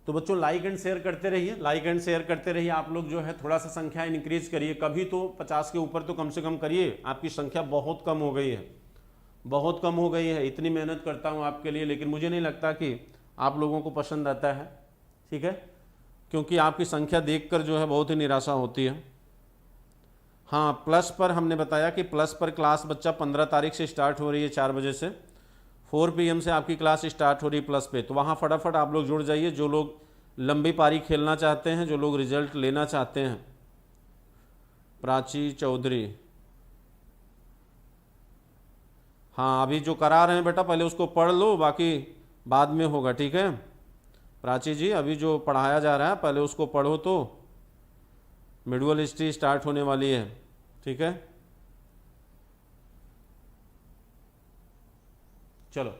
तो बच्चों लाइक एंड शेयर करते रहिए, लाइक एंड शेयर करते रहिए। आप लोग जो है थोड़ा सा संख्या इंक्रीज करिए, कभी तो 50 के ऊपर तो कम से कम करिए। आपकी संख्या बहुत कम हो गई है, बहुत कम हो गई है। इतनी मेहनत करता हूं आपके लिए, लेकिन मुझे नहीं लगता कि आप लोगों को पसंद आता है। ठीक है, क्योंकि आपकी संख्या देखकर जो है बहुत ही निराशा होती है। हाँ, प्लस पर हमने बताया कि प्लस पर क्लास बच्चा 15 तारीख से स्टार्ट हो रही है 4 बजे से। 4 PM से आपकी क्लास स्टार्ट हो रही प्लस पे, तो वहाँ फटाफट आप लोग जुड़ जाइए। जो लोग लंबी पारी खेलना चाहते हैं, जो लोग रिजल्ट लेना चाहते हैं। प्राची चौधरी, हाँ अभी जो करा रहे हैं बेटा पहले उसको पढ़ लो, बाकी बाद में होगा, ठीक है। प्राची जी अभी जो पढ़ाया जा रहा है पहले उसको पढ़ो, तो मिडुअल हिस्ट्री स्टार्ट होने वाली है, ठीक है। चलो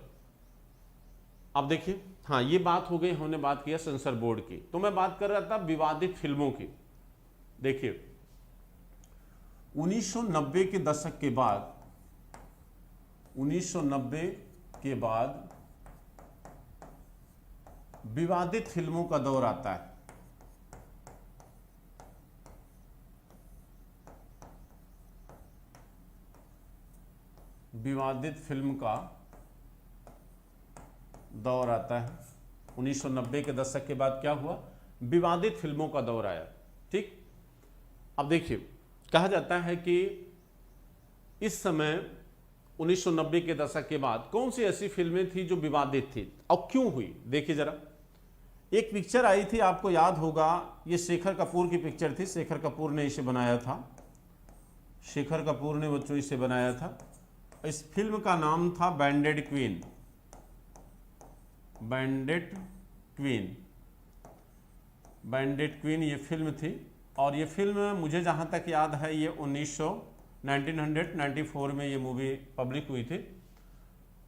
अब देखिए, हाँ ये बात हो गई, हमने बात किया सेंसर बोर्ड की। तो मैं बात कर रहा था विवादित फिल्मों की। देखिए 1990 के दशक के बाद, 1990 के बाद विवादित फिल्मों का दौर आता है। विवादित फिल्म का दौर आता है। 1990 के दशक के बाद क्या हुआ, विवादित फिल्मों का दौर आया, ठीक। अब देखिए कहा जाता है कि इस समय 1990 के दशक के बाद कौन सी ऐसी फिल्में थी जो विवादित थी और क्यों हुई। देखिए जरा, एक पिक्चर आई थी, आपको याद होगा, ये शेखर कपूर की पिक्चर थी। शेखर कपूर ने इसे बनाया था, शेखर कपूर ने बच्चों इसे बनाया था। इस फिल्म का नाम था बैंडेड क्वीन। बैंडेड क्वीन, बैंडेड क्वीन ये फिल्म थी। और ये फिल्म मुझे जहाँ तक याद है ये 1994 में ये मूवी पब्लिक हुई थी।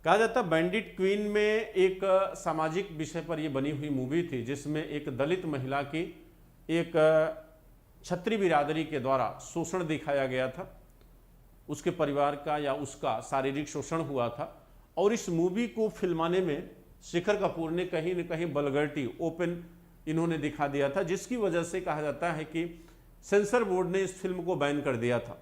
कहा जाता है बैंडेड क्वीन में एक सामाजिक विषय पर ये बनी हुई मूवी थी, जिसमें एक दलित महिला की एक क्षत्रिय बिरादरी के द्वारा शोषण दिखाया गया था। उसके परिवार का या उसका शारीरिक शोषण हुआ था। और इस मूवी को फिल्माने में शेखर कपूर ने कहीं न कहीं वल्गैरिटी, ओपन इन्होंने दिखा दिया था, जिसकी वजह से कहा जाता है कि सेंसर बोर्ड ने इस फिल्म को बैन कर दिया था।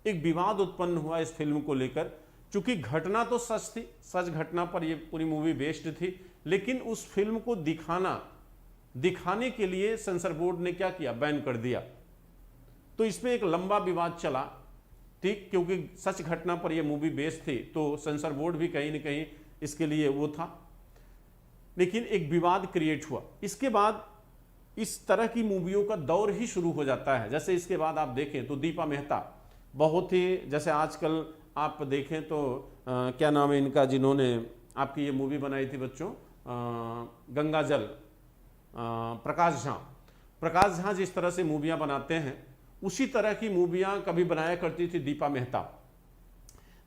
एक विवाद उत्पन्न हुआ इस फिल्म को लेकर, चूंकि घटना तो सच थी, सच घटना पर यह पूरी मूवी बेस्ड थी, लेकिन उस फिल्म को दिखाने के लिए सेंसर बोर्ड ने क्या किया, बैन कर दिया। तो इसमें एक लंबा विवाद चला, ठीक, क्योंकि सच घटना पर यह मूवी बेस्ड थी, तो सेंसर बोर्ड भी कहीं न कहीं इसके लिए वो था, लेकिन एक विवाद क्रिएट हुआ। इसके बाद इस तरह की मूवियों का दौर ही शुरू हो जाता है। जैसे इसके बाद आप देखें तो दीपा मेहता बहुत ही, जैसे आजकल आप देखें तो क्या नाम है इनका, जिन्होंने आपकी ये मूवी बनाई थी बच्चों, गंगा जल, प्रकाश झा जिस तरह से मूवियां बनाते हैं उसी तरह की मूवियां कभी बनाया करती थी दीपा मेहता।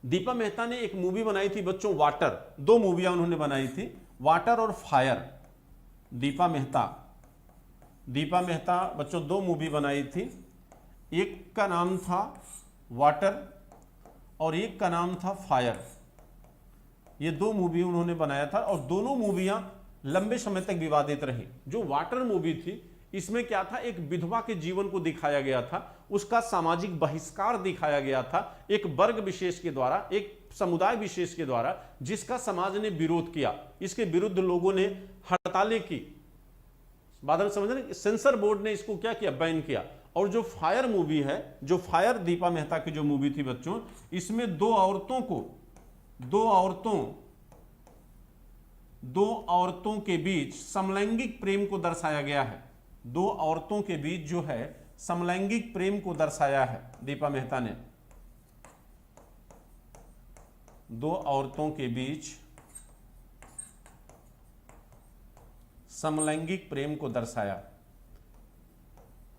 दीपा मेहता ने एक मूवी बनाई थी बच्चों वाटर, 2 मूवियां उन्होंने बनाई थी, वाटर और फायर। दीपा मेहता बच्चों 2 मूवी बनाई थी, एक का नाम था वाटर और एक का नाम था फायर। ये 2 मूवी उन्होंने बनाया था और दोनों मूवियां लंबे समय तक विवादित रही। जो वाटर मूवी थी इसमें क्या था, एक विधवा के जीवन को दिखाया गया था, उसका सामाजिक बहिष्कार दिखाया गया था एक वर्ग विशेष के द्वारा, एक समुदाय विशेष के द्वारा, जिसका समाज ने विरोध किया। इसके विरुद्ध लोगों ने हड़तालें की। बात समझ रहे, सेंसर बोर्ड ने इसको क्या किया, बैन किया। और जो फायर मूवी है, जो फायर दीपा मेहता की जो मूवी थी बच्चों, इसमें 2 औरतों के बीच समलैंगिक प्रेम को दर्शाया गया है। 2 औरतों के बीच जो है समलैंगिक प्रेम को दर्शाया है दीपा मेहता ने। 2 औरतों के बीच समलैंगिक प्रेम को दर्शाया,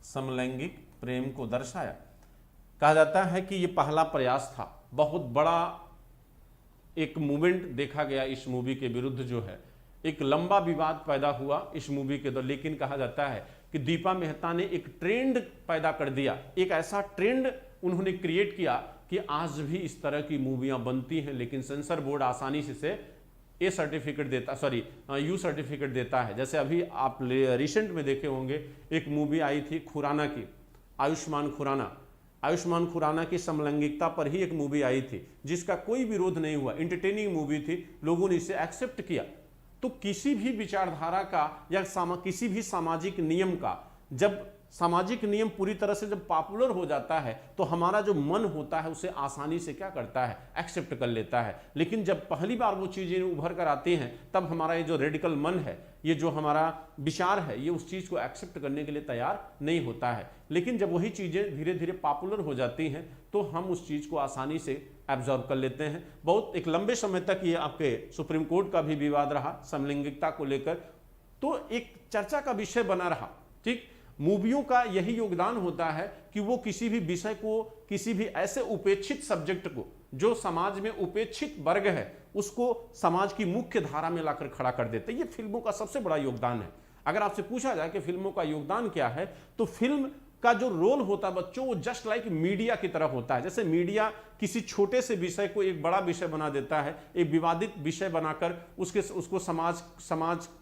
समलैंगिक प्रेम को दर्शाया। कहा जाता है कि यह पहला प्रयास था, बहुत बड़ा एक मूवमेंट देखा गया इस मूवी के विरुद्ध, जो है एक लंबा विवाद पैदा हुआ इस मूवी के दौरान। लेकिन कहा जाता है कि दीपा मेहता ने एक ट्रेंड पैदा कर दिया, एक ऐसा ट्रेंड उन्होंने क्रिएट किया कि आज भी इस तरह की मूवियां बनती हैं, लेकिन सेंसर बोर्ड आसानी से ए सर्टिफिकेट देता, सॉरी यू सर्टिफिकेट देता है। जैसे अभी आप रिसेंट में देखे होंगे एक मूवी आई थी खुराना की, आयुष्मान खुराना की समलैंगिकता पर ही एक मूवी आई थी, जिसका कोई विरोध नहीं हुआ, एंटरटेनिंग मूवी थी, लोगों ने इसे एक्सेप्ट किया। तो किसी भी विचारधारा का या किसी भी सामाजिक नियम का जब सामाजिक नियम पूरी तरह से जब पॉपुलर हो जाता है तो हमारा जो मन होता है उसे आसानी से क्या करता है, एक्सेप्ट कर लेता है। लेकिन जब पहली बार वो चीज़ें उभर कर आती हैं तब हमारा ये जो रेडिकल मन है, ये जो हमारा विचार है, ये उस चीज़ को एक्सेप्ट करने के लिए तैयार नहीं होता है। लेकिन जब वही चीज़ें धीरे धीरे पॉपुलर हो जाती हैं तो हम उस चीज़ को आसानी से एब्जॉर्व कर लेते हैं। बहुत एक लंबे समय तक ये आपके सुप्रीम कोर्ट का भी विवाद रहा समलैंगिकता को लेकर, तो एक चर्चा का विषय बना रहा। ठीक, मूवियों का यही योगदान होता है कि वो किसी भी विषय को, किसी भी ऐसे उपेक्षित सब्जेक्ट को जो समाज में उपेक्षित वर्ग है उसको समाज की मुख्य धारा में लाकर खड़ा कर देते हैं। ये फिल्मों का सबसे बड़ा योगदान है। अगर आपसे पूछा जाए कि फिल्मों का योगदान क्या है, तो फिल्म का जो रोल होता है बच्चों, वो जस्ट लाइक मीडिया की तरह होता है। जैसे मीडिया किसी छोटे से विषय को एक बड़ा विषय बना देता है, एक विवादित विषय बनाकर उसको समाज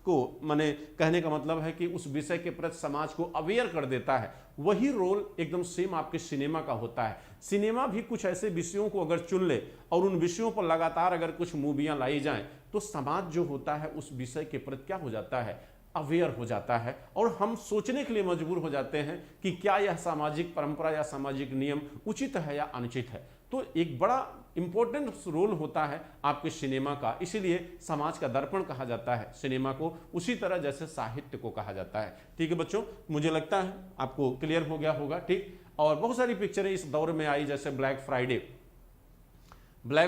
को, माने कहने का मतलब है कि उस विषय के प्रति समाज को अवेयर कर देता है। वही रोल एकदम सेम आपके सिनेमा का होता है। सिनेमा भी कुछ ऐसे विषयों को अगर चुन ले और उन विषयों पर लगातार अगर कुछ मूवियां लाई जाएं तो समाज जो होता है उस विषय के प्रति क्या हो जाता है, अवेयर हो जाता है, और हम सोचने के लिए मजबूर हो जाते हैं कि क्या यह सामाजिक परंपरा या सामाजिक नियम उचित है या अनुचित है। तो एक बड़ा इंपॉर्टेंट रोल होता है आपके सिनेमा का, इसीलिए समाज का दर्पण कहा जाता है सिनेमा को, उसी तरह जैसे साहित्य को कहा जाता है। ठीक है बच्चों, मुझे लगता है आपको क्लियर हो गया होगा। ठीक, और बहुत सारी पिक्चरें इस दौर में आई, जैसे ब्लैक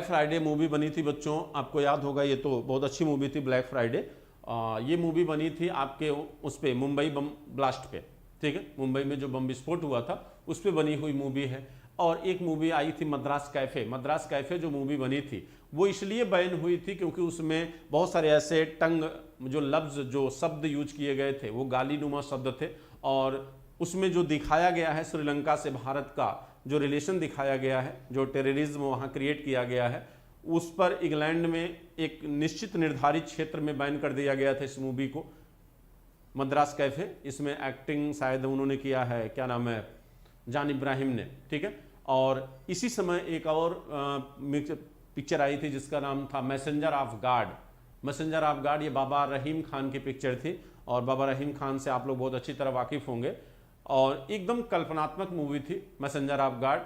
फ्राइडे मूवी बनी थी बच्चों, आपको याद होगा, ये तो बहुत अच्छी मूवी थी ब्लैक फ्राइडे। ये मूवी बनी थी आपके उस पे मुंबई बम ब्लास्ट पे। ठीक है, मुंबई में जो बम विस्फोट हुआ था उस पे बनी हुई मूवी है। और एक मूवी आई थी मद्रास कैफे जो मूवी बनी थी वो इसलिए बैन हुई थी क्योंकि उसमें बहुत सारे ऐसे जो शब्द यूज किए गए थे वो गालीनुमा शब्द थे, और उसमें जो दिखाया गया है श्रीलंका से भारत का जो रिलेशन दिखाया गया है, जो टेररिज्म वहाँ क्रिएट किया गया है, उस पर इंग्लैंड में एक निश्चित निर्धारित क्षेत्र में बैन कर दिया गया था इस मूवी को, मद्रास कैफे। इसमें एक्टिंग शायद उन्होंने किया है, क्या नाम है, जान इब्राहिम ने। ठीक है, और इसी समय एक और पिक्चर आई थी जिसका नाम था मैसेंजर ऑफ गॉड। ये बाबा रहीम खान की पिक्चर थी, और बाबा रहीम खान से आप लोग बहुत अच्छी तरह वाकिफ होंगे, और एकदम कल्पनात्मक मूवी थी मैसेंजर ऑफ गॉड।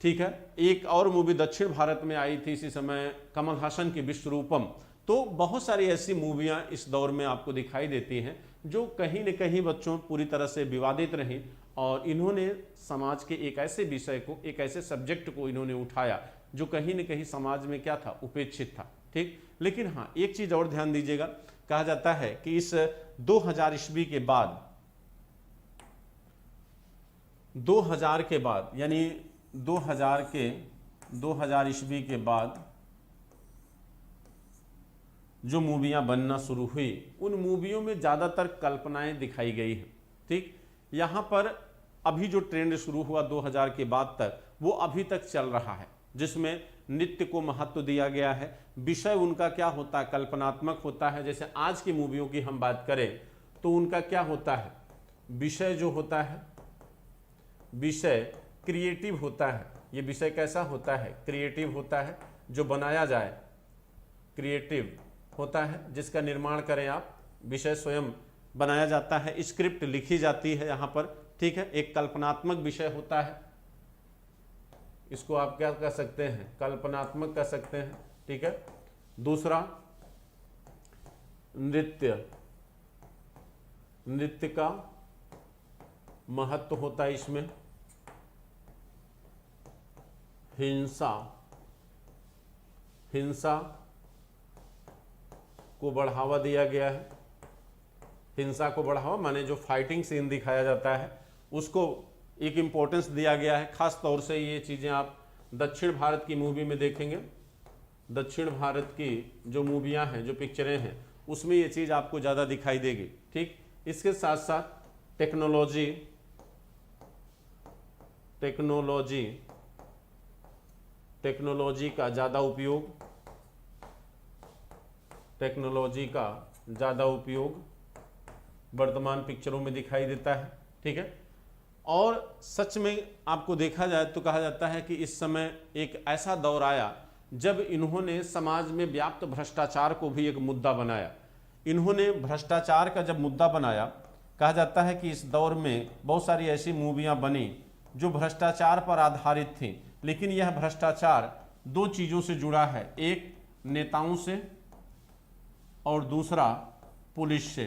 ठीक है, एक और मूवी दक्षिण भारत में आई थी इसी समय, कमल हासन की विश्वरूपम। तो बहुत सारी ऐसी मूवियां इस दौर में आपको दिखाई देती हैं जो कहीं न कहीं बच्चों पूरी तरह से विवादित रहीं, और इन्होंने समाज के एक ऐसे विषय को, एक ऐसे सब्जेक्ट को इन्होंने उठाया जो कहीं न कहीं समाज में क्या था, उपेक्षित था। ठीक, लेकिन हाँ एक चीज़ और ध्यान दीजिएगा, कहा जाता है कि इस 2000 ईस्वी के बाद, 2000 के बाद, यानी 2000 ईस्वी के बाद जो मूवियां बनना शुरू हुई उन मूवियों में ज़्यादातर कल्पनाएं दिखाई गई हैं। ठीक, यहाँ पर अभी जो ट्रेंड शुरू हुआ 2000 के बाद तक वो अभी तक चल रहा है, जिसमें नृत्य को महत्व दिया गया है। विषय उनका क्या होता है, कल्पनात्मक होता है। जैसे आज की मूवियों की हम बात करें तो उनका क्या होता है, विषय जो होता है, विषय क्रिएटिव होता है। ये विषय कैसा होता है, क्रिएटिव होता है, जो बनाया जाए क्रिएटिव होता है, जिसका निर्माण करें आप, विषय स्वयं बनाया जाता है, स्क्रिप्ट लिखी जाती है यहाँ पर। ठीक है, एक कल्पनात्मक विषय होता है, इसको आप क्या कह सकते हैं, कल्पनात्मक कह सकते हैं। ठीक है, दूसरा नृत्य का महत्व होता है इसमें। हिंसा को बढ़ावा दिया गया है। हिंसा को बढ़ावा माने जो फाइटिंग सीन दिखाया जाता है उसको एक इम्पोर्टेंस दिया गया है। खास तौर से ये चीज़ें आप दक्षिण भारत की मूवी में देखेंगे। दक्षिण भारत की जो मूवियाँ हैं, जो पिक्चरें हैं, उसमें ये चीज़ आपको ज़्यादा दिखाई देगी। ठीक, इसके साथ साथ टेक्नोलॉजी का ज़्यादा उपयोग वर्तमान पिक्चरों में दिखाई देता है। ठीक है, और सच में आपको देखा जाए तो कहा जाता है कि इस समय एक ऐसा दौर आया जब इन्होंने समाज में व्याप्त भ्रष्टाचार को भी एक मुद्दा बनाया। इन्होंने भ्रष्टाचार का जब मुद्दा बनाया कहा जाता है कि इस दौर में बहुत सारी ऐसी मूवियां बनी जो भ्रष्टाचार पर आधारित थी, लेकिन यह भ्रष्टाचार दो चीज़ों से जुड़ा है, एक नेताओं से और दूसरा पुलिस से।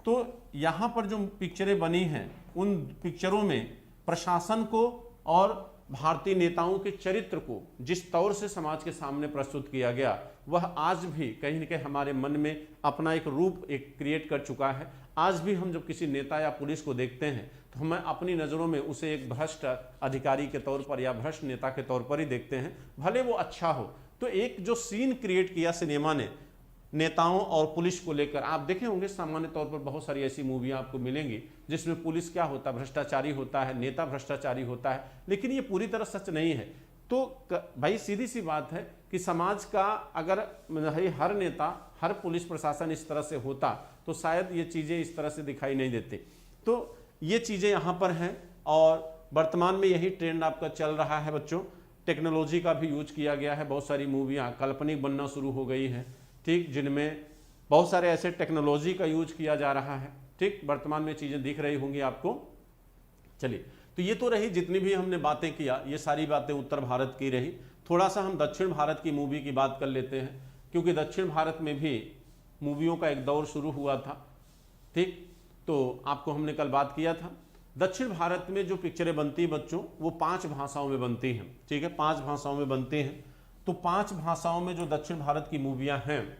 तो यहाँ पर जो पिक्चरें बनी हैं उन पिक्चरों में प्रशासन को और भारतीय नेताओं के चरित्र को जिस तौर से समाज के सामने प्रस्तुत किया गया, वह आज भी कहीं न कहीं हमारे मन में अपना एक रूप क्रिएट कर चुका है। आज भी हम जब किसी नेता या पुलिस को देखते हैं तो हमें अपनी नज़रों में उसे एक भ्रष्ट अधिकारी के तौर पर या भ्रष्ट नेता के तौर पर ही देखते हैं, भले वो अच्छा हो। तो एक जो सीन क्रिएट किया सिनेमा ने नेताओं और पुलिस को लेकर, आप देखे होंगे सामान्य तौर पर बहुत सारी ऐसी मूवियां आपको मिलेंगी जिसमें पुलिस क्या होता है, भ्रष्टाचारी होता है, नेता भ्रष्टाचारी होता है, लेकिन ये पूरी तरह सच नहीं है। तो भाई सीधी सी बात है कि समाज का अगर हर नेता हर पुलिस प्रशासन इस तरह से होता तो शायद ये चीज़ें इस तरह से दिखाई नहीं देती। तो ये चीज़ें यहाँ पर हैं और वर्तमान में यही ट्रेंड आपका चल रहा है बच्चों। टेक्नोलॉजी का भी यूज किया गया है, बहुत सारी मूवियाँ काल्पनिक बनना शुरू हो गई हैं, ठीक, जिनमें बहुत सारे ऐसे टेक्नोलॉजी का यूज किया जा रहा है, ठीक, वर्तमान में चीज़ें दिख रही होंगी आपको। चलिए, तो ये तो रही जितनी भी हमने बातें किया, ये सारी बातें उत्तर भारत की रही। थोड़ा सा हम दक्षिण भारत की मूवी की बात कर लेते हैं, क्योंकि दक्षिण भारत में भी मूवियों का एक दौर शुरू हुआ था, ठीक। तो आपको हमने कल बात किया था, दक्षिण भारत में जो पिक्चरें बनती हैं बच्चों वो 5 भाषाओं में बनती हैं, ठीक है, 5 भाषाओं में बनती हैं। तो 5 भाषाओं में जो दक्षिण भारत की मूवियां हैं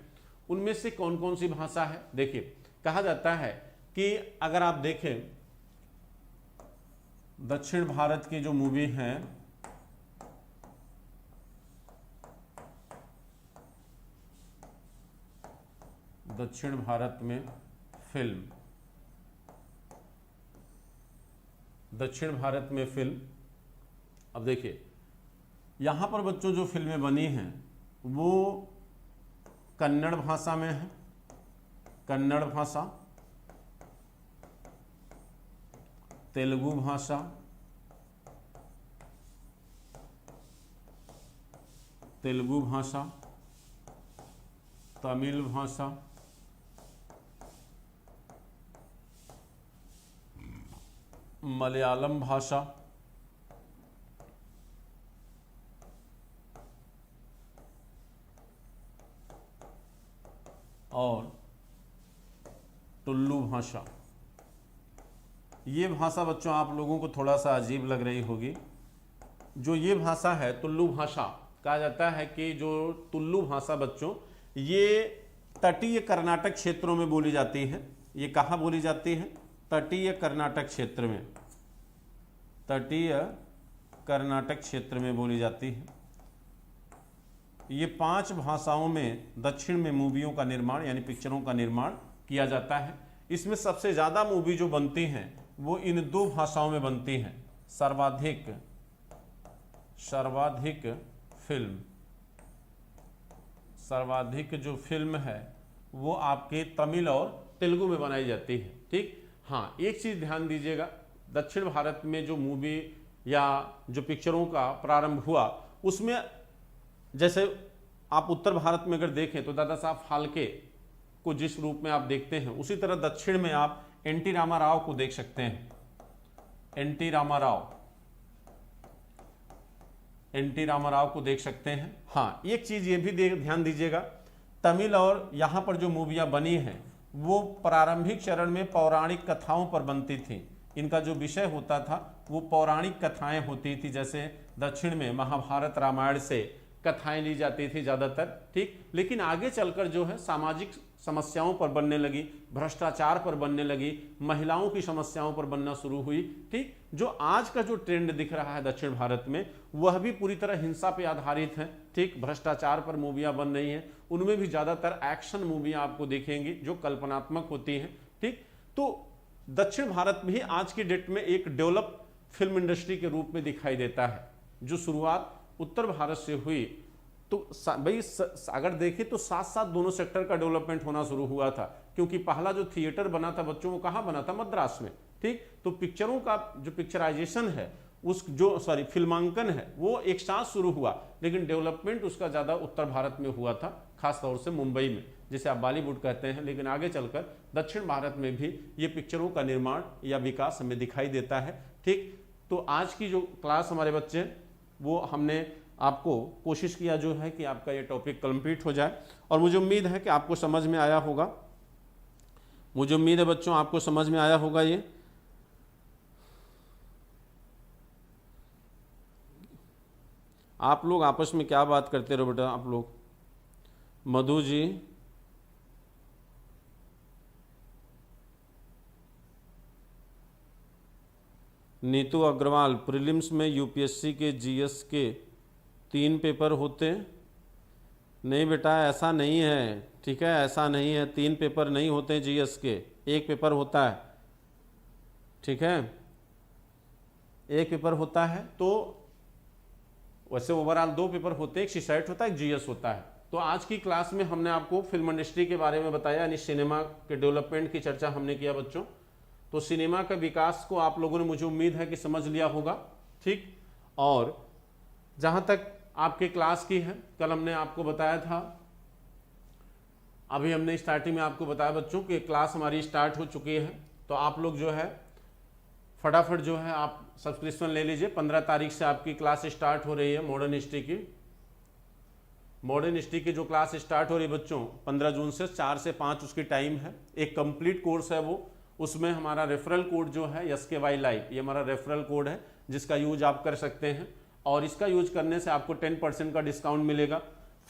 उनमें से कौन कौन सी भाषा है, देखिए कहा जाता है कि अगर आप देखें दक्षिण भारत की जो मूवी हैं, दक्षिण भारत में फिल्म, दक्षिण भारत में फिल्म, अब देखिए यहाँ पर बच्चों जो फिल्में बनी हैं वो कन्नड़ भाषा में है, कन्नड़ भाषा, तेलुगु भाषा, तेलुगु भाषा, तमिल भाषा, मलयालम भाषा, और टुल्लू भाषा। ये भाषा बच्चों आप लोगों को थोड़ा सा अजीब लग रही होगी। जो ये भाषा है टुल्लू भाषा, कहा जाता है कि जो टुल्लू भाषा बच्चों ये तटीय कर्नाटक क्षेत्रों में बोली जाती है। ये कहाँ बोली जाती है? तटीय कर्नाटक क्षेत्र में, तटीय कर्नाटक क्षेत्र में बोली जाती है। ये 5 भाषाओं में दक्षिण में मूवियों का निर्माण यानी पिक्चरों का निर्माण किया जाता है। इसमें सबसे ज़्यादा मूवी जो बनती हैं वो इन 2 भाषाओं में बनती हैं। सर्वाधिक फिल्म, सर्वाधिक जो फिल्म है वो आपके तमिल और तेलुगु में बनाई जाती है, ठीक। हाँ, एक चीज़ ध्यान दीजिएगा, दक्षिण भारत में जो मूवी या जो पिक्चरों का प्रारंभ हुआ उसमें जैसे आप उत्तर भारत में अगर देखें तो दादा साहब फाल्के को जिस रूप में आप देखते हैं उसी तरह दक्षिण में आप एन.टी. रामाराव को देख सकते हैं। एन.टी. रामाराव को देख सकते हैं। हाँ, एक चीज़ ये भी ध्यान दीजिएगा, तमिल और यहाँ पर जो मूवियाँ बनी हैं वो प्रारंभिक चरण में पौराणिक कथाओं पर बनती थी। इनका जो विषय होता था वो पौराणिक कथाएं होती थी, जैसे दक्षिण में महाभारत रामायण से कथाएं ली जाती थी ज़्यादातर, ठीक। लेकिन आगे चलकर जो है सामाजिक समस्याओं पर बनने लगी, भ्रष्टाचार पर बनने लगी, महिलाओं की समस्याओं पर बनना शुरू हुई, ठीक। जो आज का जो ट्रेंड दिख रहा है दक्षिण भारत में वह भी पूरी तरह हिंसा पे आधारित है, ठीक। भ्रष्टाचार पर मूवियाँ बन रही हैं, उनमें भी ज़्यादातर एक्शन मूवियाँ आपको दिखेंगी जो कल्पनात्मक होती हैं, ठीक। तो दक्षिण भारत भी आज की डेट में एक डेवलप फिल्म इंडस्ट्री के रूप में दिखाई देता है। जो शुरुआत उत्तर भारत से हुई तो भाई अगर देखें तो साथ साथ दोनों सेक्टर का डेवलपमेंट होना शुरू हुआ था, क्योंकि पहला जो थिएटर बना था बच्चों, वो कहाँ बना था? मद्रास में, ठीक। तो पिक्चरों का जो पिक्चराइजेशन है उस जो फिल्मांकन है वो एक साथ शुरू हुआ, लेकिन डेवलपमेंट उसका ज़्यादा उत्तर भारत में हुआ था, खास तौर से मुंबई में, जिसे आप बॉलीवुड कहते हैं, लेकिन आगे चलकर दक्षिण भारत में भी ये पिक्चरों का निर्माण या विकास हमें दिखाई देता है। ठीक, तो आज की जो क्लास हमारे बच्चे, वो हमने आपको कोशिश किया जो है कि आपका ये टॉपिक कंप्लीट हो जाए, और मुझे उम्मीद है कि आपको समझ में आया होगा। मुझे उम्मीद है बच्चों आपको समझ में आया होगा। ये आप लोग आपस में क्या बात करते रहो बेटा आप लोग? मधु जी, नीतू अग्रवाल, प्रीलिम्स में यूपीएससी के जीएस के 3 पेपर होते? नहीं बेटा ऐसा नहीं है, ठीक है, ऐसा नहीं है, 3 पेपर नहीं होते जीएस के, 1 पेपर होता है, ठीक है, 1 पेपर होता है। तो वैसे ओवरऑल 2 पेपर होते हैं, एक सीसैट होता है, एक जीएस होता है। तो आज की क्लास में हमने आपको फिल्म इंडस्ट्री के बारे में बताया, यानी सिनेमा के डेवलपमेंट की चर्चा हमने किया बच्चों। तो सिनेमा का विकास को आप लोगों ने, मुझे उम्मीद है कि समझ लिया होगा। ठीक, और जहां तक आपके क्लास की है, कल हमने आपको बताया था, अभी हमने स्टार्टिंग में आपको बताया बच्चों कि क्लास हमारी स्टार्ट हो चुकी है। तो आप लोग जो है फटाफट जो है आप सब्सक्रिप्शन ले लीजिए। 15 तारीख से आपकी क्लास स्टार्ट हो रही है मॉडर्न हिस्ट्री की। मॉडर्न हिस्ट्री की जो क्लास स्टार्ट हो रही है बच्चों 15 जून से, 4 से 5 उसकी टाइम है। एक कंप्लीट कोर्स है वो, उसमें हमारा रेफरल कोड जो है SKY लाइव, ये हमारा रेफरल कोड है जिसका यूज आप कर सकते हैं, और इसका यूज करने से आपको 10% का डिस्काउंट मिलेगा।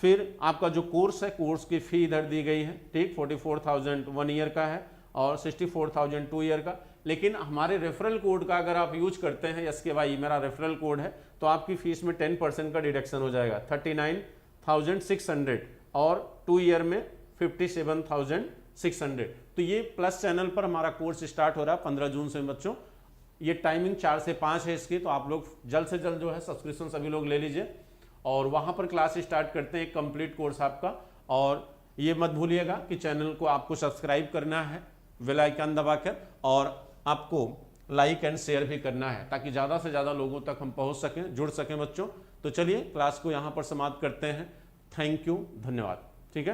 फिर आपका जो कोर्स है, कोर्स की फी इधर दी गई है। ठीक, 44,000 1 ईयर का है और 64,000 2 ईयर का। लेकिन हमारे रेफरल कोड का अगर आप यूज करते हैं, SKY मेरा रेफरल कोड है, तो आपकी फीस में 10% का डिडक्शन हो जाएगा, 39,600, और 2 ईयर में 57,600। तो ये प्लस चैनल पर हमारा कोर्स स्टार्ट हो रहा है 15 जून से बच्चों। ये टाइमिंग 4 से 5 है इसकी, तो आप लोग जल्द से जल्द जो है सब्सक्रिप्शन सभी लोग ले लीजिए, और वहां पर क्लास स्टार्ट करते हैं, एक कंप्लीट कोर्स आपका। और ये मत भूलिएगा कि चैनल को आपको सब्सक्राइब करना है बेल आइकन दबाकर, और आपको लाइक एंड शेयर भी करना है, ताकि ज़्यादा से ज़्यादा लोगों तक हम पहुंच सकें, जुड़ सकें बच्चों। तो चलिए क्लास को यहाँ पर समाप्त करते हैं। थैंक यू, धन्यवाद। ठीक है।